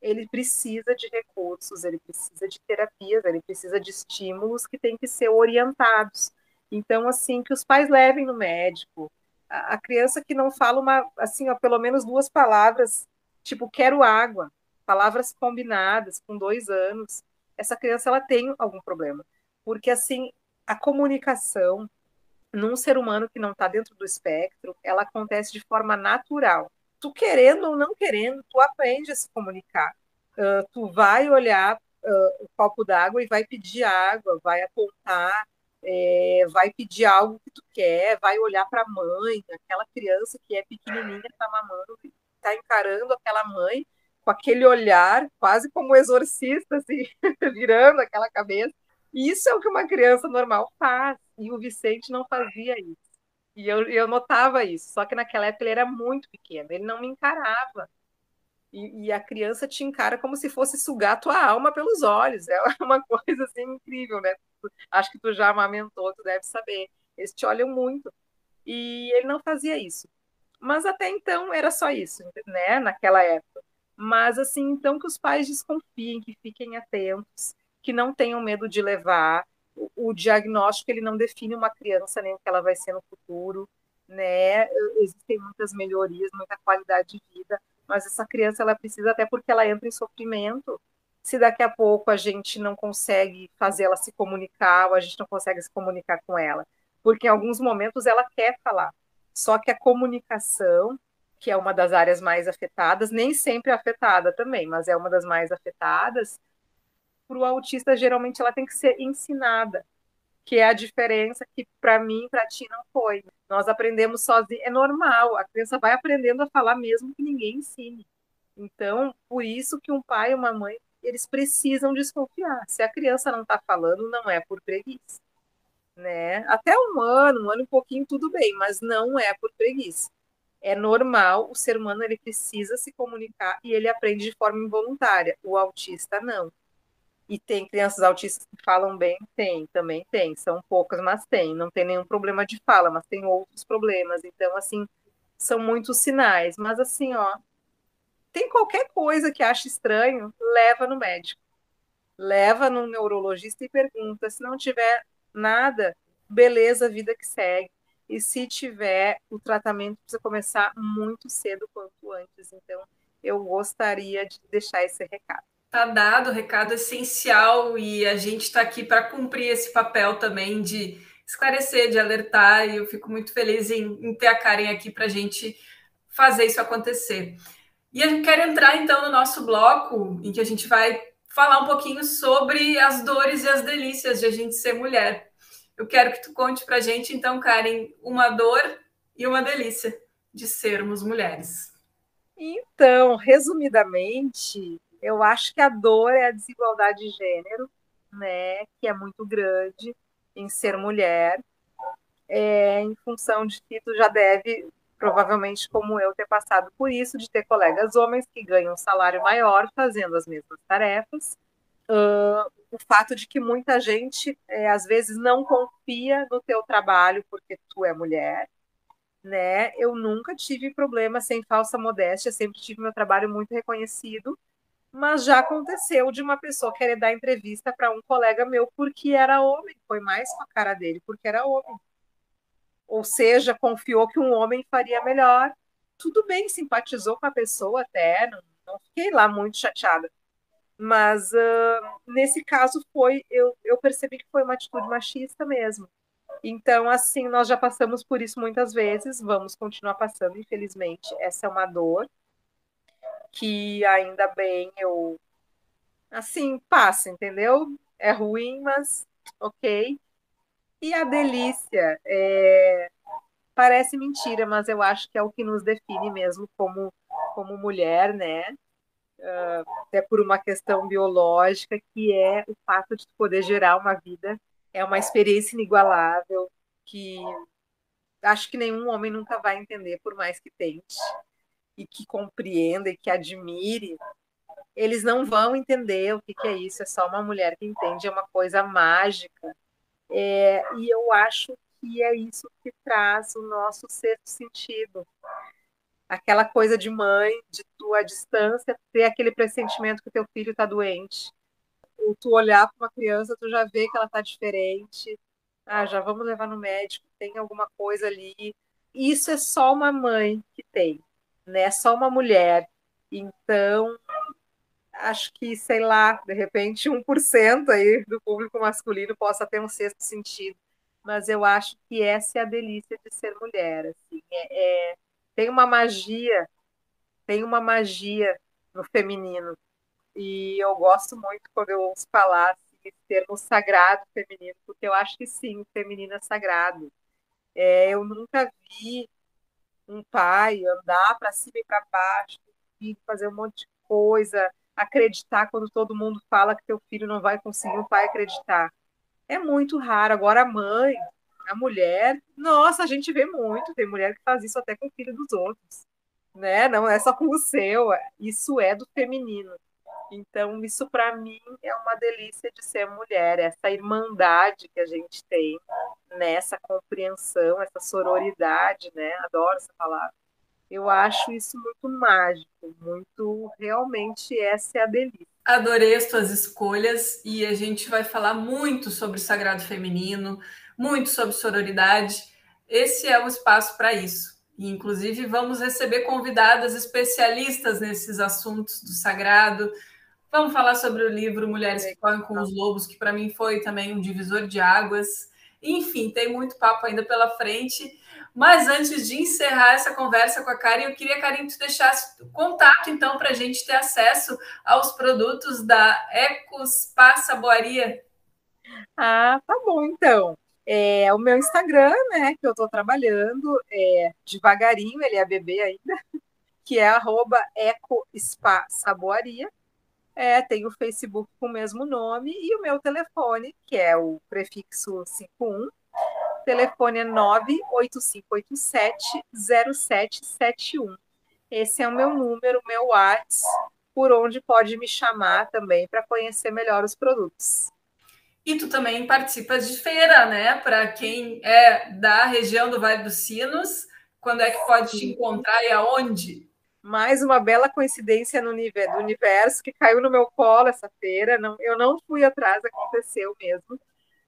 ele precisa de recursos, ele precisa de terapias, ele precisa de estímulos que têm que ser orientados. Então, assim, que os pais levem no médico. A criança que não fala assim, ó, pelo menos 2 palavras, tipo, quero água, palavras combinadas com 2 anos, essa criança ela tem algum problema. Porque, assim, a comunicação num ser humano que não está dentro do espectro, ela acontece de forma natural. Tu querendo ou não querendo, tu aprende a se comunicar. Tu vai olhar o copo d'água e vai pedir água, vai apontar, vai pedir algo que tu quer, vai olhar para a mãe, aquela criança que é pequenininha, está mamando, está encarando aquela mãe com aquele olhar, quase como um exorcista, assim, virando aquela cabeça. E isso é o que uma criança normal faz, e o Vicente não fazia isso. E eu notava isso, só que naquela época ele era muito pequeno, ele não me encarava. E a criança te encara como se fosse sugar tua alma pelos olhos. É uma coisa assim incrível, né? Acho que tu já amamentou, tu deve saber. Eles te olham muito. E ele não fazia isso. Mas até então era só isso, né? Naquela época. Mas assim, então que os pais desconfiem, que fiquem atentos, que não tenham medo de levar. O diagnóstico ele não define uma criança nem o que ela vai ser no futuro, né? Existem muitas melhorias, muita qualidade de vida, mas essa criança ela precisa até porque ela entra em sofrimento. Se daqui a pouco a gente não consegue fazer ela se comunicar, ou a gente não consegue se comunicar com ela, porque em alguns momentos ela quer falar. Só que a comunicação, que é uma das áreas mais afetadas, nem sempre é afetada também, mas é uma das mais afetadas, para o autista geralmente ela tem que ser ensinada, que é a diferença que para mim, para ti não foi. Nós aprendemos sozinhos, é normal, a criança vai aprendendo a falar mesmo que ninguém ensine. Então, por isso que um pai e uma mãe, eles precisam desconfiar. Se a criança não está falando, não é por preguiça, né? Até um ano e um pouquinho, tudo bem, mas não é por preguiça. É normal, o ser humano ele precisa se comunicar e ele aprende de forma involuntária. O autista não. E tem crianças autistas que falam bem? Tem, também tem. São poucas, mas tem. Não tem nenhum problema de fala, mas tem outros problemas. Então, assim, são muitos sinais. Mas, assim, ó, tem qualquer coisa que ache estranho, leva no médico. Leva no neurologista e pergunta. Se não tiver nada, beleza, vida que segue. E se tiver, o tratamento precisa começar muito cedo quanto antes. Então, eu gostaria de deixar esse recado. Tá dado, o recado essencial, e a gente está aqui para cumprir esse papel também de esclarecer, de alertar, e eu fico muito feliz em ter a Karen aqui para a gente fazer isso acontecer. E eu quero entrar então no nosso bloco, em que a gente vai falar um pouquinho sobre as dores e as delícias de a gente ser mulher. Eu quero que tu conte para a gente, então, Karen, uma dor e uma delícia de sermos mulheres. Então, resumidamente, eu acho que a dor é a desigualdade de gênero, né, que é muito grande em ser mulher, em função de que tu já deve, provavelmente como eu, ter passado por isso, de ter colegas homens que ganham um salário maior fazendo as mesmas tarefas. O fato de que muita gente, às vezes, não confia no teu trabalho porque tu é mulher, né? Eu nunca tive problema, sem falsa modéstia, sempre tive meu trabalho muito reconhecido, mas já aconteceu de uma pessoa querer dar entrevista para um colega meu porque era homem, foi mais com a cara dele porque era homem. Ou seja, confiou que um homem faria melhor. Tudo bem, simpatizou com a pessoa até, não fiquei lá muito chateada. Mas nesse caso eu percebi que foi uma atitude machista mesmo. Então, assim, nós já passamos por isso muitas vezes, vamos continuar passando, infelizmente. Essa é uma dor que ainda bem eu, assim, passa, entendeu? É ruim, mas ok. E a delícia, parece mentira, mas eu acho que é o que nos define mesmo como mulher, né? Até por uma questão biológica, que é o fato de poder gerar uma vida. É uma experiência inigualável que acho que nenhum homem nunca vai entender, por mais que tente, e que compreenda e que admire. Eles não vão entender o que é isso, é só uma mulher que entende, é uma coisa mágica. E eu acho que é isso que traz o nosso sexto sentido. Aquela coisa de mãe, de tu à distância, ter aquele pressentimento que teu filho está doente. Ou tu olhar para uma criança, tu já vê que ela está diferente. Ah, já vamos levar no médico, tem alguma coisa ali. Isso é só uma mãe que tem, né? Só uma mulher. Então, acho que, sei lá, de repente 1% aí do público masculino possa ter um sexto sentido. Mas eu acho que essa é a delícia de ser mulher. Assim. Tem tem uma magia no feminino. E eu gosto muito quando eu ouço falar assim, esse termo sagrado feminino, porque eu acho que sim, o feminino é sagrado. Eu nunca vi um pai andar para cima e para baixo, fazer um monte de coisa, acreditar quando todo mundo fala que teu filho não vai conseguir, o pai acreditar. É muito raro. Agora a mãe, a mulher, nossa, a gente vê muito, tem mulher que faz isso até com o filho dos outros. né? Não é só com o seu, isso é do feminino. Então, isso para mim é uma delícia de ser mulher, essa irmandade que a gente tem, nessa compreensão, essa sororidade, né? Adoro essa palavra. Eu acho isso muito mágico, muito, realmente essa é a delícia. Adorei as tuas escolhas e a gente vai falar muito sobre o sagrado feminino, muito sobre sororidade. Esse é o espaço para isso. E, inclusive, vamos receber convidadas especialistas nesses assuntos do sagrado. Vamos falar sobre o livro Mulheres que Correm com os Lobos, que para mim foi também um divisor de águas. Enfim, tem muito papo ainda pela frente. Mas antes de encerrar essa conversa com a Karen, eu queria, Karen, que tu deixasse o contato, então, para a gente ter acesso aos produtos da Ecospa Saboaria. Ah, tá bom, então. O meu Instagram, né, que eu estou trabalhando, devagarinho, ele é bebê ainda, que é @ecospa-saboaria. Tem o Facebook com o mesmo nome e o meu telefone, que é o prefixo 51. O telefone é 98587-0771. Esse é o meu número, o meu WhatsApp, por onde pode me chamar também para conhecer melhor os produtos. E tu também participas de feira, né? Para quem é da região do Vale dos Sinos, quando é que pode te encontrar e aonde? Mais uma bela coincidência do universo que caiu no meu colo essa feira. Não, eu não fui atrás, aconteceu mesmo.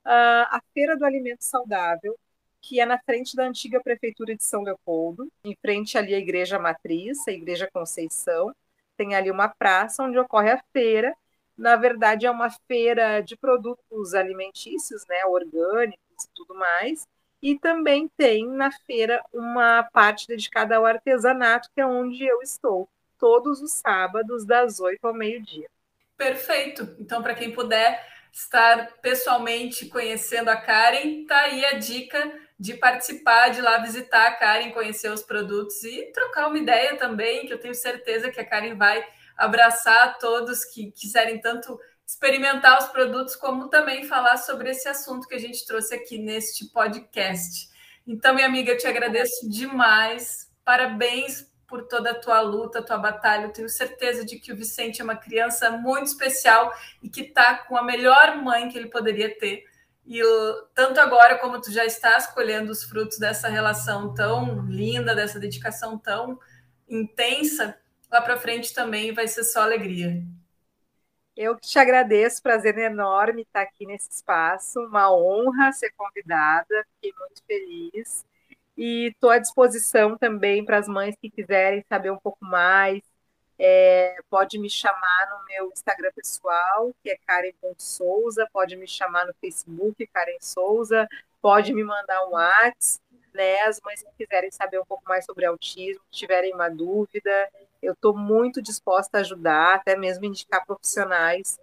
A Feira do Alimento Saudável, que é na frente da antiga Prefeitura de São Leopoldo, em frente ali à Igreja Matriz, a Igreja Conceição. Tem ali uma praça onde ocorre a feira. Na verdade, é uma feira de produtos alimentícios, né, orgânicos e tudo mais. E também tem na feira uma parte dedicada ao artesanato, que é onde eu estou, todos os sábados, das 8 ao meio-dia. Perfeito. Então, para quem puder estar pessoalmente conhecendo a Karen, tá aí a dica de participar, de ir lá visitar a Karen, conhecer os produtos e trocar uma ideia também, que eu tenho certeza que a Karen vai abraçar todos que quiserem tanto experimentar os produtos, como também falar sobre esse assunto que a gente trouxe aqui neste podcast. Então, minha amiga, eu te agradeço demais. Parabéns por toda a tua luta, a tua batalha. Eu tenho certeza de que o Vicente é uma criança muito especial e que está com a melhor mãe que ele poderia ter. E tanto agora como tu já estás colhendo os frutos dessa relação tão linda, dessa dedicação tão intensa, lá para frente também vai ser só alegria. Eu que te agradeço, prazer enorme estar aqui nesse espaço, uma honra ser convidada, fiquei muito feliz. E estou à disposição também para as mães que quiserem saber um pouco mais. Pode me chamar no meu Instagram pessoal, que é Karen.Souza, pode me chamar no Facebook, Karen Souza, pode me mandar um WhatsApp, né? As mães que quiserem saber um pouco mais sobre autismo, tiverem uma dúvida, eu estou muito disposta a ajudar, até mesmo indicar profissionais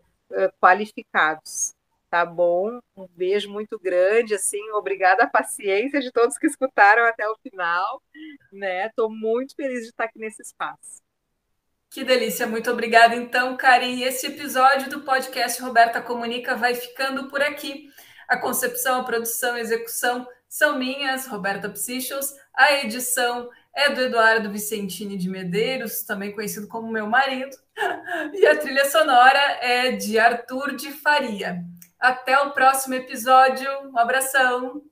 qualificados. Tá bom? Um beijo muito grande, assim, obrigada à paciência de todos que escutaram até o final, né? Estou muito feliz de estar aqui nesse espaço. Que delícia, muito obrigada. Então, Karen, esse episódio do podcast Roberta Comunica vai ficando por aqui. A concepção, a produção e a execução são minhas, Roberta Psichos. A edição é do Eduardo Vicentini de Medeiros, também conhecido como meu marido. E a trilha sonora é de Arthur de Faria. Até o próximo episódio. Um abração.